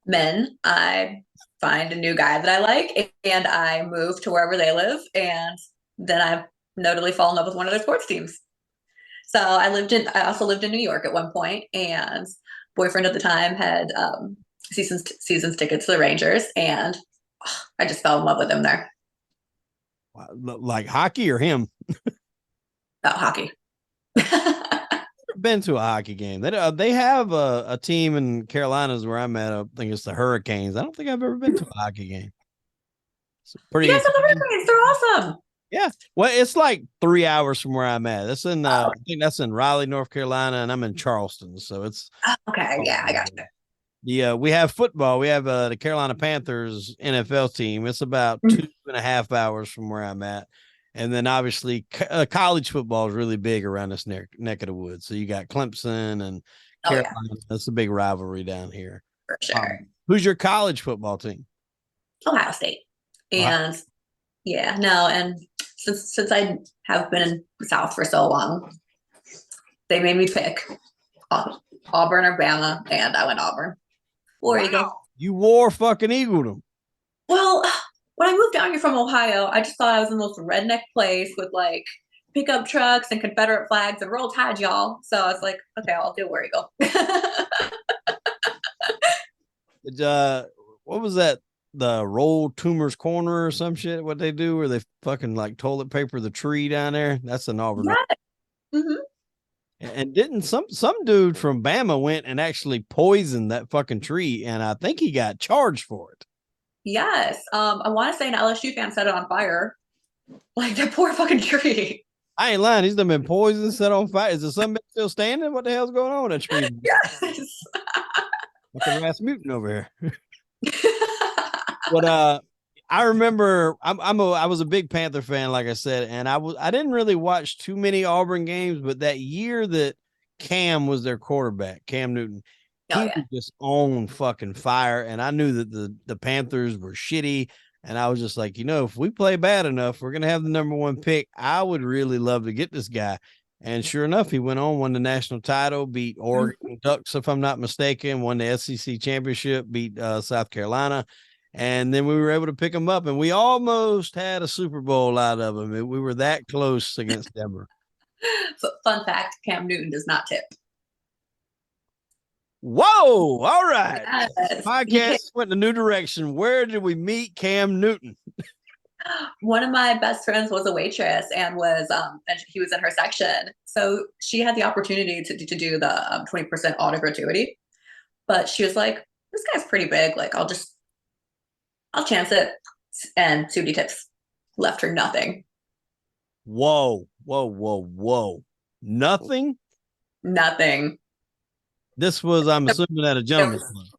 Men, I find a new guy that I like and I move to wherever they live, and then I notably fall in love with one of their sports teams. So I also lived in New York at one point, and boyfriend at the time had seasons tickets to the Rangers, and I just fell in love with him there. Like hockey or him? About hockey. Been to a hockey game. They have a team in Carolinas where I'm at. I think it's the Hurricanes. I don't think I've ever been to a hockey game. It's You pretty guys have the exciting. Hurricanes. They're awesome. Yeah. Well, it's like 3 hours from where I'm at. That's in I think that's in Raleigh, North Carolina, and I'm in Charleston. So it's Okay, yeah, I got you. yeah, we have football. We have the Carolina Panthers NFL team. It's about Mhm. 2.5 hours from where I'm at. And then obviously college football is really big around this neck of the woods. So you got Clemson and Oh yeah, Carolina. That's a big rivalry down here. for sure. Who's your college football team? Ohio State. Wow. And yeah, no, and since I have been in the South for so long, they made me pick Auburn or Bama, and I went Auburn. War Wow. Eagle. You wore fucking eagled them. Well, when I moved down here from Ohio, I just thought I was in the most redneck place with like pickup trucks and Confederate flags and roll tide, y'all. So I was like, okay, I'll do War Eagle. Uh, what was that? The roll tumors corner or some shit? What they do where they fucking like toilet paper the tree down there? That's an Auburn. Yeah. Mm-hmm. And didn't some dude from Bama went and actually poisoned that fucking tree, and I think he got charged for it. Yes. I want to say an LSU fan set it on fire. Like that poor fucking tree. I ain't lying. He's done been poisoned, set on fire. Is the sun still standing? What the hell's going on with that tree? Yes. Fucking Rasputin over here. But I remember I was a big Panther fan, like I said, and I didn't really watch too many Auburn games, but that year that Cam was their quarterback, Cam Newton, Oh he yeah. was just on fucking fire. And I knew that the Panthers were shitty. And I was just like, if we play bad enough, we're gonna have the number one pick. I would really love to get this guy. And sure enough, he went on, won the national title, beat Mhm. Oregon Ducks, if I'm not mistaken, won the SEC championship, beat South Carolina. And then we were able to pick him up, and we almost had a Super Bowl out of him. We were that close against Denver. Fun fact: Cam Newton does not tip. Whoa! All right, Yes, he can. podcast went in a new direction. Where did we meet Cam Newton? One of my best friends was a waitress and and he was in her section, so she had the opportunity to do the 20% auto gratuity, but she was like, "This guy's pretty big. Like, I'll chance it." And Sudi tips left her nothing, Whoa! Whoa! Whoa! Whoa! Nothing. nothing. This was, I'm assuming, at a It gentleman's was,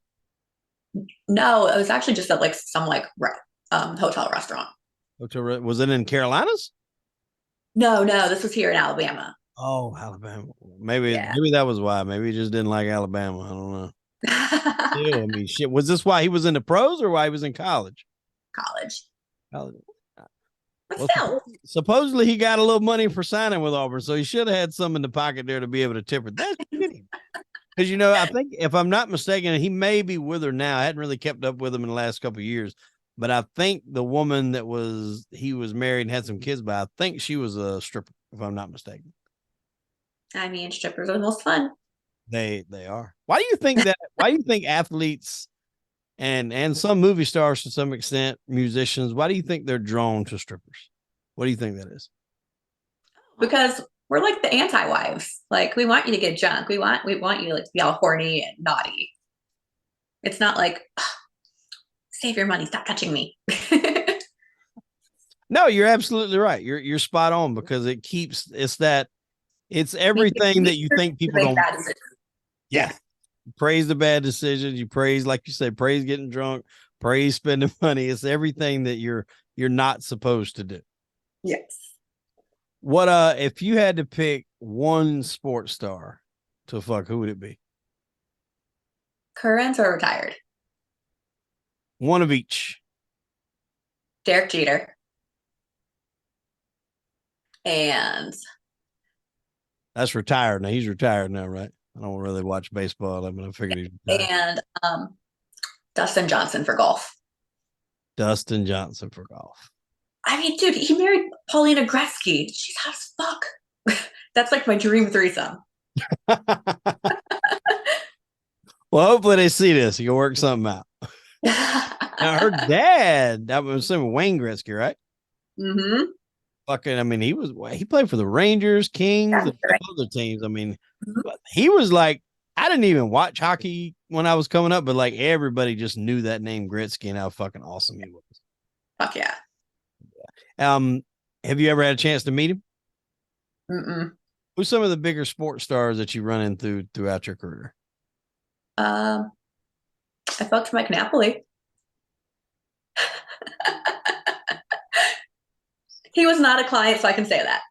club. no, it was actually just at like some like hotel restaurant. Was it in Carolinas? No, no, this was here in Alabama. Oh, Alabama. Maybe Yeah. maybe that was why. Maybe he just didn't like Alabama. I don't know. Yeah, I mean, shit. Was this why he was in the pros or why he was in college? College. College. But Well, still, supposedly he got a little money for signing with Auburn, so he should have had some in the pocket there to be able to tip her. That's shitty. Because I think if I'm not mistaken, he may be with her now. I hadn't really kept up with him in the last couple of years, but I think the woman he was married and had some kids by, I think she was a stripper, if I'm not mistaken. I mean, strippers are the most fun. They are. Why do you think that? Why do you think athletes and some movie stars to some extent, musicians, why do you think they're drawn to strippers? What do you think that is? Because we're like the anti-wives. Like we want you to get drunk. We want you to like be all horny and naughty. It's not like save your money, stop touching me. No, you're absolutely right. You're spot on because it's everything that you think people Make don't. bad decisions. Yeah. Praise the bad decisions. You praise, like you said, praise getting drunk, praise spending money. It's everything that you're not supposed to do. Yes. What if you had to pick one sports star to fuck, who would it be? Current or retired? One of each. Derek Jeter. And That's retired now. He's retired now, right? I don't really watch baseball. I mean, I figured he's retired. and Dustin Johnson for golf. Dustin Johnson for golf. I mean, dude, he married Paulina Gretzky. She's hot as fuck. That's like my dream threesome. Well, hopefully they see this. You can work something out. Now, her dad, that was Wayne Gretzky, right? Mm-hmm. Fucking, I mean, he played for the Rangers, Kings, and Right. other teams. I mean, he was like, I didn't even watch hockey when I was coming up, but like everybody just knew that name Gretzky and how fucking awesome he was. Fuck yeah. Um, Have you ever had a chance to meet him? Mm-mm. Who's some of the bigger sports stars that you run into throughout your career? Um, I fucked Mike Napoli. He was not a client, so I can say that.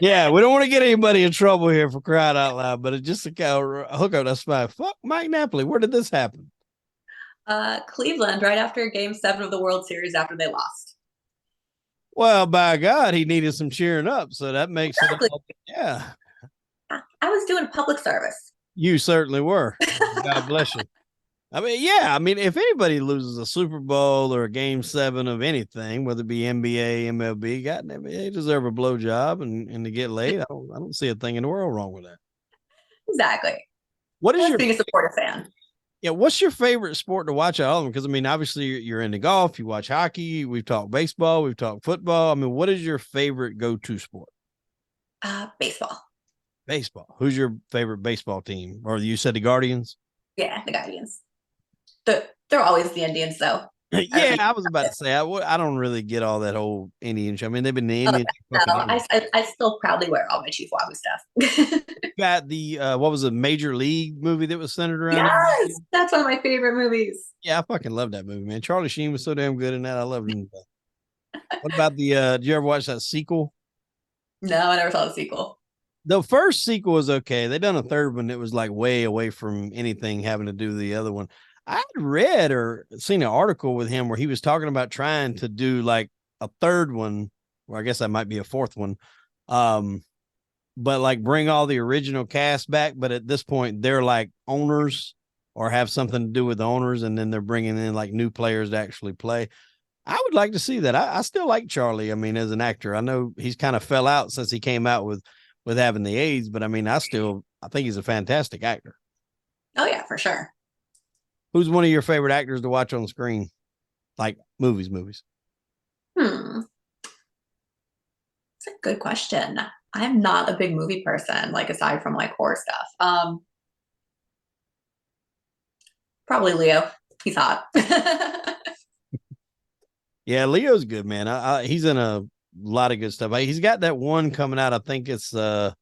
Yeah, we don't want to get anybody in trouble here for crying out loud, but it's just a kind of hook up. That's fine. Fuck Mike Napoli. Where did this happen? Cleveland, right after Game 7 of the World Series after they lost. Well, by God, he needed some cheering up. So that makes it Exactly. all, yeah, I was doing public service. you certainly were. God bless you. I mean, yeah, I mean, if anybody loses a Super Bowl or a game 7 of anything, whether it be NBA, MLB, God, they deserve a blowjob and to get laid. I don't see a thing in the world wrong with that. Exactly. What is Plus your being a supportive fan. Yeah, what's your favorite sport to watch at all? Because I mean, obviously you're into golf, you watch hockey, we've talked baseball, we've talked football. I mean, what is your favorite go-to sport? Baseball. Baseball. Who's your favorite baseball team? Or you said the Guardians? Yeah, the Guardians. They're always the Indians, though. Yeah, I was about to say I don't really get all that whole Indian show. I mean, they've been the Oh, Indians. no, I still proudly wear all my Chief Wahoo stuff. Got the what was the Major League movie that was centered around it? Yes, that's one of my favorite movies. Yeah, I fucking love that movie, man. Charlie Sheen was so damn good in that. I loved him. What about the did you ever watch that sequel? No, I never saw the sequel. The first sequel was okay. They done a third one that was like way away from anything having to do with the other one. I had read or seen an article with him where he was talking about trying to do like a third one, or I guess that might be a fourth one. Um, but like bring all the original cast back, but at this point they're like owners or have something to do with the owners, and then they're bringing in like new players to actually play. I would like to see that. I still like Charlie. I mean, as an actor, I know he's kind of fell out since he came out with having the AIDS, but I mean, I think he's a fantastic actor. Oh yeah, for sure. Who's one of your favorite actors to watch on screen? Like movies. Hmm. It's a good question. I'm not a big movie person, like aside from like horror stuff. Probably Leo. He's hot. Yeah, Leo's good, man. He's in a lot of good stuff. He's got that one coming out. I think it's about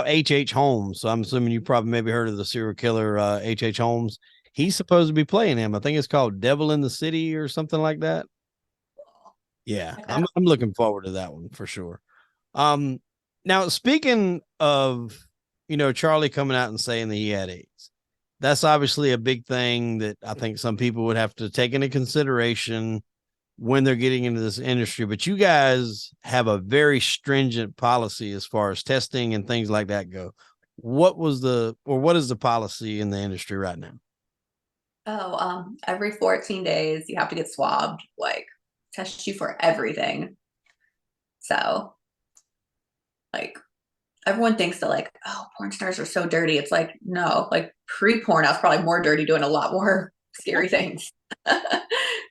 H.H. Holmes. So I'm assuming you probably maybe heard of the serial killer H.H. Holmes. He's supposed to be playing him. I think it's called Devil in the City or something like that. Yeah, I'm looking forward to that one for sure. Um, now speaking of, Charlie coming out and saying that he had AIDS, that's obviously a big thing that I think some people would have to take into consideration when they're getting into this industry. But you guys have a very stringent policy as far as testing and things like that go. What is the policy in the industry right now? Oh, every 14 days you have to get swabbed, like test you for everything. So, like, everyone thinks that like, oh, porn stars are so dirty. It's like, no, like pre-porn, I was probably more dirty doing a lot more scary things.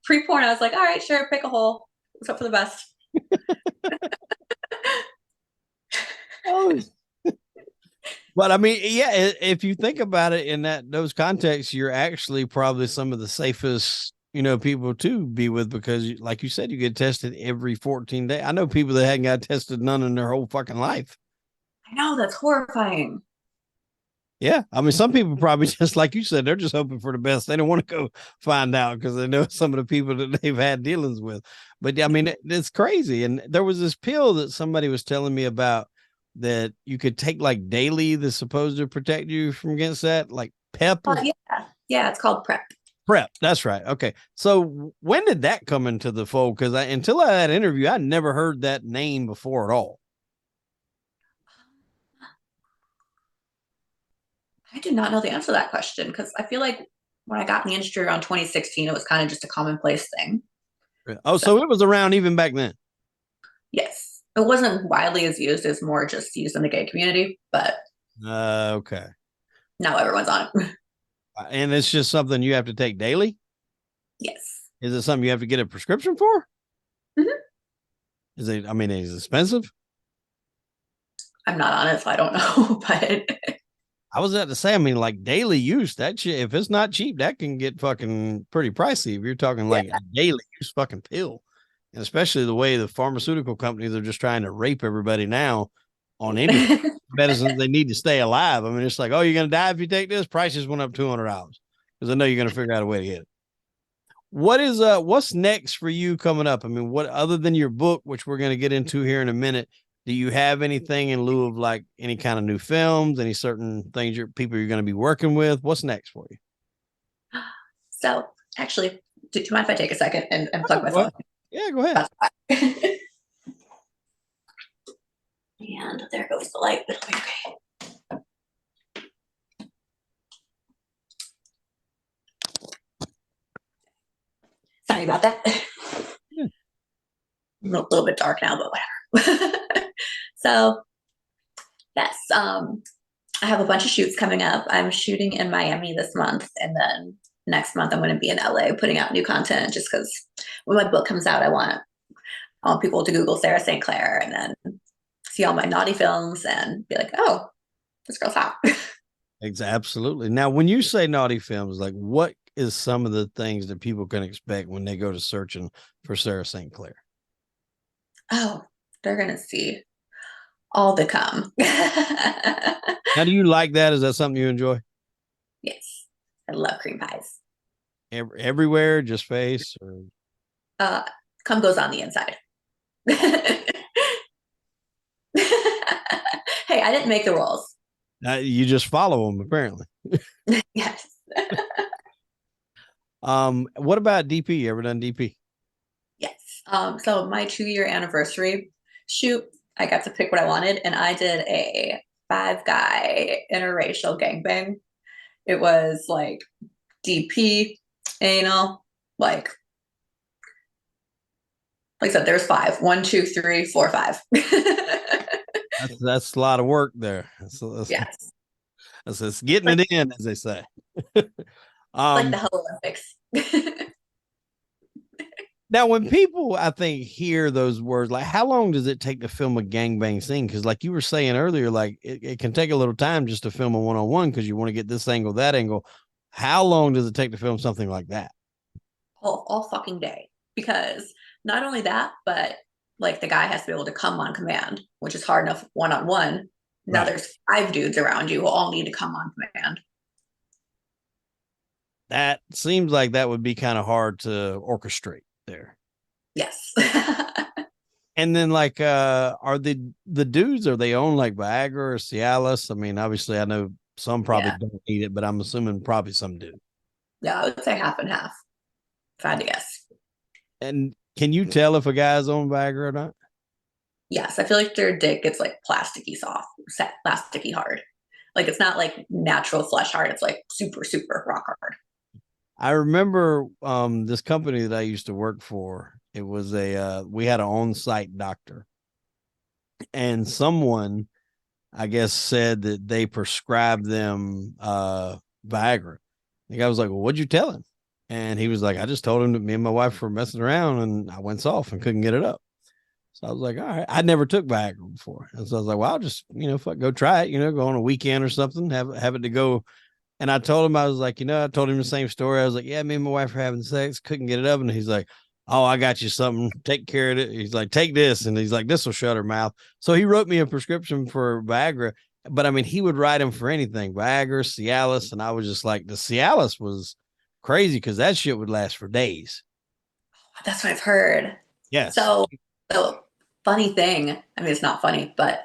Pre-porn, I was like, all right, sure, pick a hole. Let's hope for the best. Oh, but I mean, yeah, if you think about it in those contexts, you're actually probably some of the safest, people to be with because, like you said, you get tested every 14 days. I know people that hadn't got tested none in their whole fucking life. I know that's horrifying. Yeah, I mean, some people probably just like you said, they're just hoping for the best. They don't want to go find out because they know some of the people that they've had dealings with. But I mean, it's crazy. And there was this pill that somebody was telling me about that you could take like daily that's supposed to protect you from against that, like PEP or Yeah, yeah, it's called PrEP. PrEP. That's right. Okay, so when did that come into the fold? Because until I had an interview, I never heard that name before at all. I do not know the answer to that question because I feel like when I got in the industry around 2016, it was kind of just a commonplace thing. Oh, So so it was around even back then. yes, it wasn't widely as used as more just used in the gay community, but Okay, now everyone's on it. and it's just something you have to take daily. Yes. Is it something you have to get a prescription for? Mhm. Is it? I mean, is it expensive? I'm not on it, so I don't know, but I was about to say, I mean, like daily use, that shit, if it's not cheap, that can get fucking pretty pricey. If you're talking yeah, like a daily use fucking pill. And especially the way the pharmaceutical companies are just trying to rape everybody now on any medicines they need to stay alive. I mean, it's like, oh, you're going to die if you take this. Prices went up $200 because I know you're going to figure out a way to get it. What's next for you coming up? I mean, what other than your book, which we're going to get into here in a minute, do you have anything in lieu of like any kind of new films, any certain things people you're going to be working with? What's next for you? So actually, do you mind if I take a second and plug my Go phone? ahead. Yeah, go ahead. And there goes the light. It'll be okay. Sorry about that. Yeah. A little bit dark now, but whatever. So yes, I have a bunch of shoots coming up. I'm shooting in Miami this month, and then next month I'm going to be in LA putting out new content. Just because when my book comes out, I want people to Google Sarah St. Clair and then see all my naughty films and be like, oh, this girl's hot. Absolutely. Now, when you say naughty films, like what is some of the things that people can expect when they go to searching for Sarah St. Clair? Oh, they're going to see all the come. Now, do you like that? Is that something you enjoy? Yes, I love cream pies. Everywhere, just face or Uh, cum goes on the inside. Hey, I didn't make the rules. you just follow them apparently. Yes. What about DP? You ever done DP? Yes. So my 2-year anniversary shoot, I got to pick what I wanted, and I did a 5-guy interracial gangbang. It was like DP, anal, like I said, there's 5. 1, 2, 3, 4, 5. That's a lot of work there. Yes. That's getting Like, it in, as they say. like the Hell Olympics. Now, when people, I think, hear those words, like how long does it take to film a gangbang scene? Because, like you were saying earlier, like it can take a little time just to film a one-on-one because you want to get this angle, that angle. How long does it take to film something like that? All fucking day. Because not only that, but like the guy has to be able to come on command, which is hard enough one on one. Now Right. there's 5 dudes around you who all need to come on command. That seems like that would be kind of hard to orchestrate there. Yes. And then like are the dudes, are they on like Viagra or Cialis? I mean, obviously I know some probably Yeah. don't need it, but I'm assuming probably some do. Yeah, I would say half and half, if I had to guess. And can you tell if a guy's on Viagra or not? Yes, I feel like their dick gets like plasticky soft, plasticky hard. Like it's not like natural flesh hard. It's like super, super rock hard. I remember this company that I used to work for. It was we had an on-site doctor, and someone I guess said that they prescribed them Viagra. The guy was like, "Well, what'd you tell him?" And he was like, "I just told him that me and my wife were messing around, and I went soft and couldn't get it up." So I was like, "All right." I never took Viagra before, and so I was like, "Well, I'll just go try it. Go on a weekend or something, have it to go." And I told him, I was like, I told him the same story. I was like, yeah, me and my wife were having sex, couldn't get it up. And he's like, oh, I got you something. Take care of it. He's like, take this. And he's like, this will shut her mouth. So he wrote me a prescription for Viagra. But I mean, he would write him for anything, Viagra, Cialis. And I was just like, the Cialis was crazy because that shit would last for days. That's what I've heard. Yes. So, so funny thing. I mean, it's not funny, but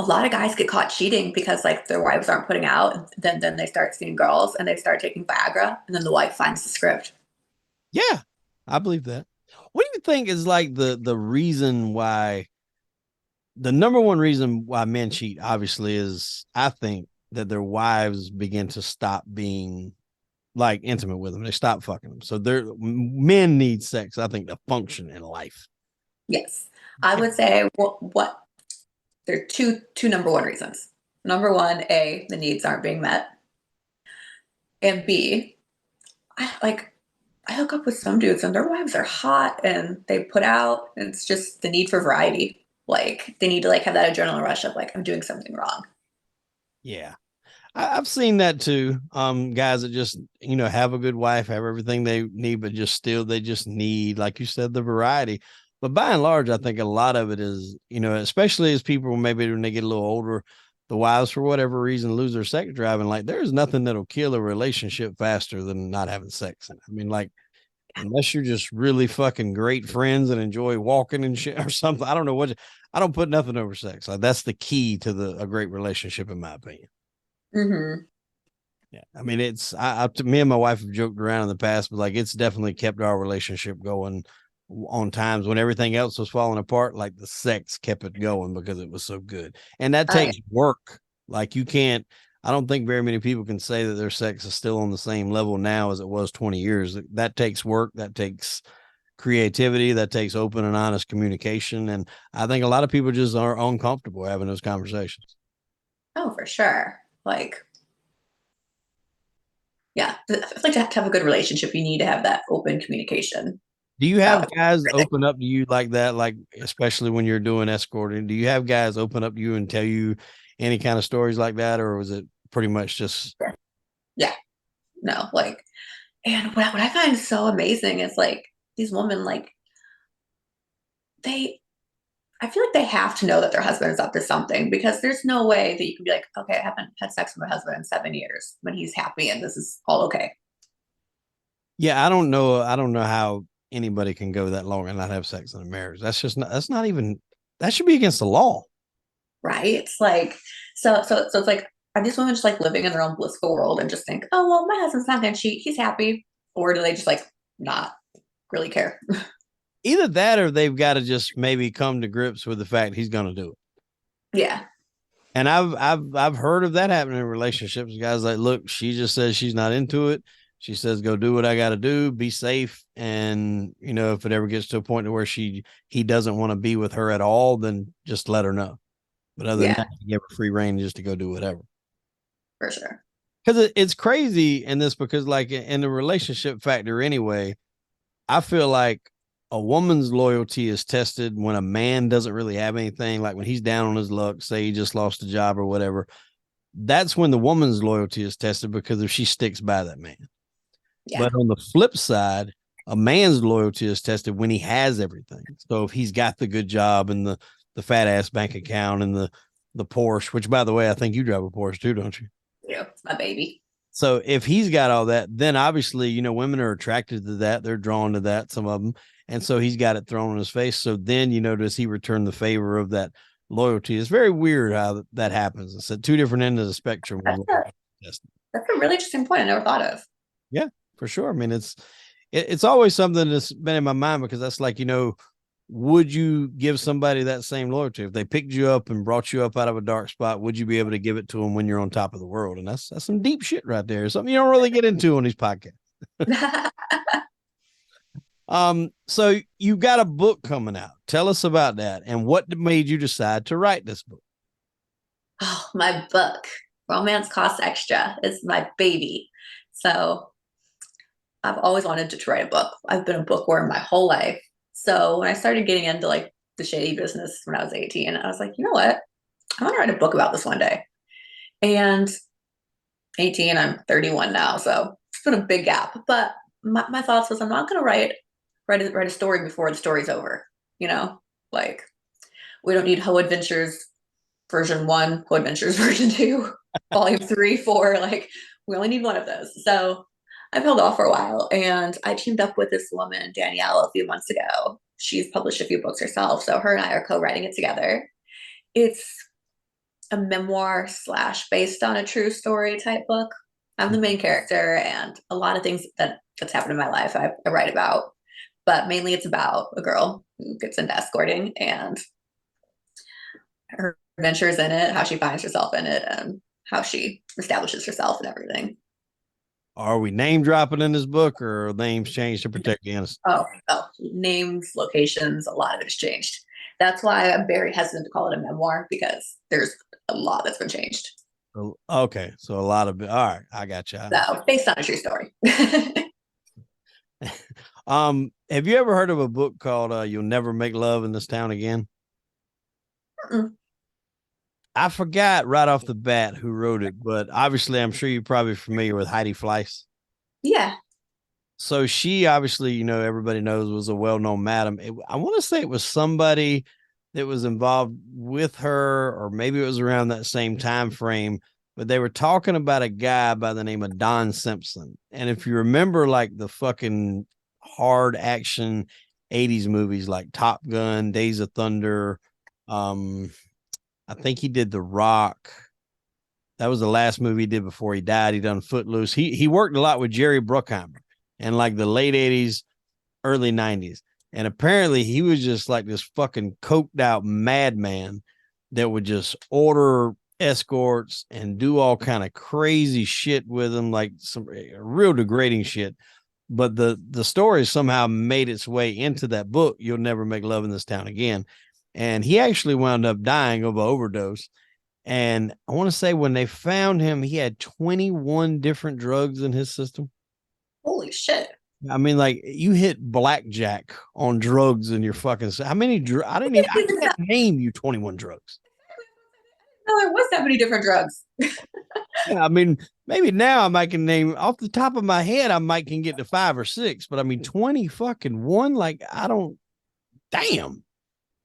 a lot of guys get caught cheating because like their wives aren't putting out. And then they start seeing girls and they start taking Viagra, and then the wife finds the script. Yeah, I believe that. What do you think is like the reason why the number one reason why men cheat obviously is I think that their wives begin to stop being like intimate with them. They stop fucking them. So men need sex, I think, to function in life. Yes, I would say what there are two number one reasons. Number one, A, the needs aren't being met, and B, I hook up with some dudes and their wives are hot and they put out. And it's just the need for variety. Like they need to like have that adrenaline rush of like I'm doing something wrong. Yeah. I've seen that too. Guys that just, have a good wife, have everything they need, but just still, they just need, like you said, the variety. But by and large, I think a lot of it is, especially as people maybe when they get a little older, the wives, for whatever reason, lose their sex drive. And like, there's nothing that'll kill a relationship faster than not having sex. I mean, like, unless you're just really fucking great friends and enjoy walking and shit or something. I don't know I don't put nothing over sex. Like, that's the key to a great relationship, in my opinion. Hmm. Yeah, I mean, me and my wife have joked around in the past, but like it's definitely kept our relationship going on times when everything else was falling apart. Like the sex kept it going because it was so good, and that Oh, yeah, takes work. Like you can't. I don't think very many people can say that their sex is still on the same level now as it was 20 years. That takes work. That takes creativity. That takes open and honest communication. And I think a lot of people just are uncomfortable having those conversations. oh, for sure. Like, yeah, I feel like to have a good relationship, you need to have that open communication Do you have about guys everything. open up to you like that? Like, especially when you're doing escorting, do you have guys open up to you and tell you any kind of stories like that? Or was it pretty much just, Yeah, no, like, and what I find so amazing is like these women, like, they, I feel like they have to know that their husband is up to something because there's no way that you can be like, okay, I haven't had sex with my husband in 7 years when he's happy and this is all okay. yeah, I don't know. I don't know how anybody can go that long and not have sex in a marriage. That's not even, that should be against the law. Right? It's like, so it's like, are these women just like living in their own blissful world and just think, oh, well, my husband's not going to cheat. He's happy. Or do they just like not really care? Either that or they've got to just maybe come to grips with the fact he's going to do it. Yeah. And I've heard of that happening in relationships. Guys like, look, she just says she's not into it. She says, go do what I got to do, be safe. And, if it ever gets to a point to where he doesn't want to be with her at all, then just let her know. But other than Yeah, that, you give her free reign just to go do whatever. for sure. Because it's crazy in this, because like in the relationship factor anyway, I feel like a woman's loyalty is tested when a man doesn't really have anything, like when he's down on his luck, say he just lost a job or whatever. That's when the woman's loyalty is tested, because if she sticks by that man. Yeah. But on the flip side, a man's loyalty is tested when he has everything. So if he's got the good job and the fat ass bank account and the Porsche, which by the way, I think you drive a Porsche too, don't you? Yeah, it's my baby. So if he's got all that, then obviously, women are attracted to that. They're drawn to that, some of them. And so he's got it thrown in his face. So then, does he return the favor of that loyalty? It's very weird how that happens. It's at two different ends of the spectrum. That's a that's a really interesting point I never thought of. Yeah, for sure. I mean, it's always something that's been in my mind, because that's like, would you give somebody that same loyalty if they picked you up and brought you up out of a dark spot? Would you be able to give it to them when you're on top of the world? And that's some deep shit right there. Something you don't really get into on these podcasts. So you got a book coming out. Tell us about that and what made you decide to write this book. Oh, my book, Romance Costs Extra, is my baby. So I've always wanted to write a book. I've been a bookworm my whole life. So when I started getting into like the shady business when I was 18, I was like, you know what? I want to write a book about this one day. And 18, I'm 31 now. So it's been a big gap. But my thoughts was I'm not going to write a story before the story's over. You know, like we don't need Ho Adventures version one, Ho Adventures version two, volume three, four. Like we only need one of those. So I've held off for a while, and I teamed up with this woman, Danielle, a few months ago. She's published a few books herself, so her and I are co-writing it together. It's a memoir slash based on a true story type book. I'm the main character, and a lot of things that's happened in my life I write about, but mainly it's about a girl who gets into escorting and her adventures in it, how she finds herself in it, and how she establishes herself and everything. Are we name dropping in this book, or are names changed to protect the innocent? Oh, names, locations, a lot of it's changed. That's why I'm very hesitant to call it a memoir because there's a lot that's been changed. Okay, so a lot of it. All right, I got you. So based on a true story. Have you ever heard of a book called "You'll Never Make Love in This Town Again"? I forgot right off the bat who wrote it, but obviously I'm sure you're probably familiar with Heidi Fleiss. Yeah. So she obviously, everybody knows was a well-known madam. I want to say it was somebody that was involved with her, or maybe it was around that same time frame. But they were talking about a guy by the name of Don Simpson. And if you remember, like the fucking hard action '80s movies like Top Gun, Days of Thunder, um, I think he did The Rock. That was the last movie he did before he died. He done Footloose. He worked a lot with Jerry Bruckheimer in like the late '80s, early '90s. And apparently he was just like this fucking coked out madman that would just order escorts and do all kind of crazy shit with them, like some real degrading shit. But the story somehow made its way into that book, You'll Never Make Love in This Town Again. And he actually wound up dying of an overdose. And I want to say when they found him, he had 21 different drugs in his system. Holy shit. I mean, like you hit blackjack on drugs in your fucking. How many? I can't name you 21 drugs. No, there was that many different drugs. Yeah, I mean, maybe now I might can name off the top of my head. I might can get to 5 or 6, but I mean, 20 fucking one. Like I don't. Damn.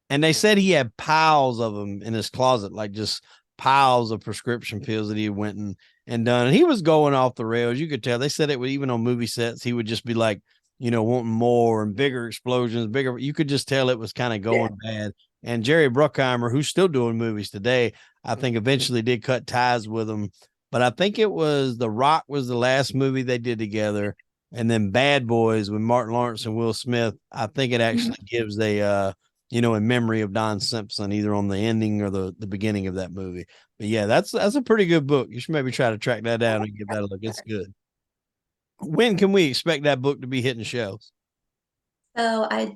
And they said he had piles of them in his closet, like just piles of prescription pills that he went and done. And he was going off the rails. You could tell. They said it would, even on movie sets, he would just be like, wanting more and bigger explosions, bigger. You could just tell it was kind of going bad. And Jerry Bruckheimer, who's still doing movies today, I think eventually did cut ties with him. But I think it was The Rock was the last movie they did together. And then Bad Boys with Martin Lawrence and Will Smith. I think it actually gives a in memory of Don Simpson, either on the ending or the beginning of that movie. But yeah, that's a pretty good book. You should maybe try to track that down and give that a look. It's good. When can we expect that book to be hitting shelves? So I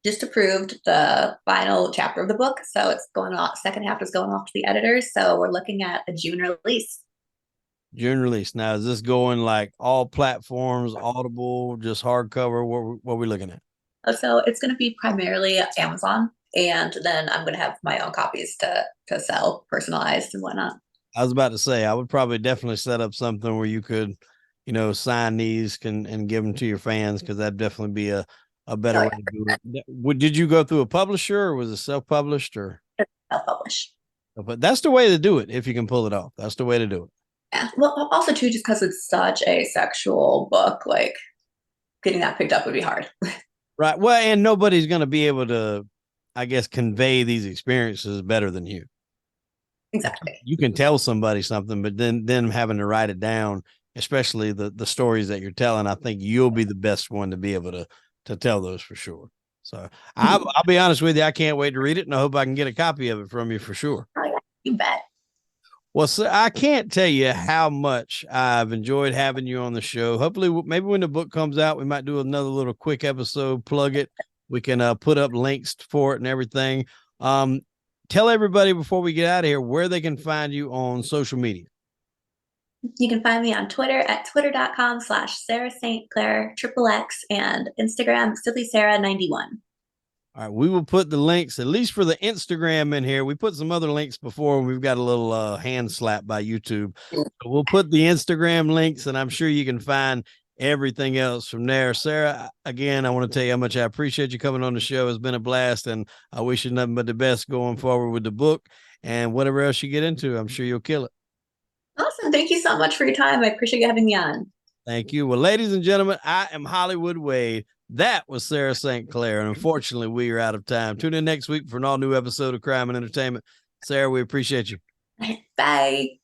just approved the final chapter of the book. So it's going off, second half is going off to the editors. So we're looking at a June release. June release. Now, is this going like all platforms, Audible, just hardcover? What are we looking at? So it's going to be primarily Amazon, and then I'm going to have my own copies to sell, personalized and whatnot. I was about to say I would probably definitely set up something where you could, sign these and give them to your fans, because that'd definitely be a better way to do it. Did you go through a publisher, or was it self-published, or Self-publish? But that's the way to do it if you can pull it off. That's the way to do it. Yeah. Well, also too, just because it's such a sexual book, like getting that picked up would be hard. Right. Well, and nobody's going to be able to, I guess, convey these experiences better than you. Exactly. You can tell somebody something, but then having to write it down, especially the stories that you're telling, I think you'll be the best one to be able to tell those for sure. So I'll be honest with you, I can't wait to read it, and I hope I can get a copy of it from you for sure. Oh, yeah, you bet. Well, so I can't tell you how much I've enjoyed having you on the show. Hopefully, maybe when the book comes out, we might do another little quick episode, plug it. We can put up links for it and everything. Tell everybody before we get out of here where they can find you on social media. You can find me on Twitter at twitter.com/Sara St. Clair XXX and Instagram Silly Sara 91. All right, we will put the links, at least for the Instagram, in here. We put some other links before. We've got a little hand slap by YouTube. So we'll put the Instagram links, and I'm sure you can find everything else from there. Sara, again, I want to tell you how much I appreciate you coming on the show. It's been a blast, and I wish you nothing but the best going forward with the book and whatever else you get into. I'm sure you'll kill it. Awesome. Thank you so much for your time. I appreciate you having me on. Thank you. Well, ladies and gentlemen, I am Hollywood Wade. That was Sara St. Clair, and unfortunately, we are out of time. Tune in next week for an all-new episode of Crime and Entertainment. Sara, we appreciate you. Bye.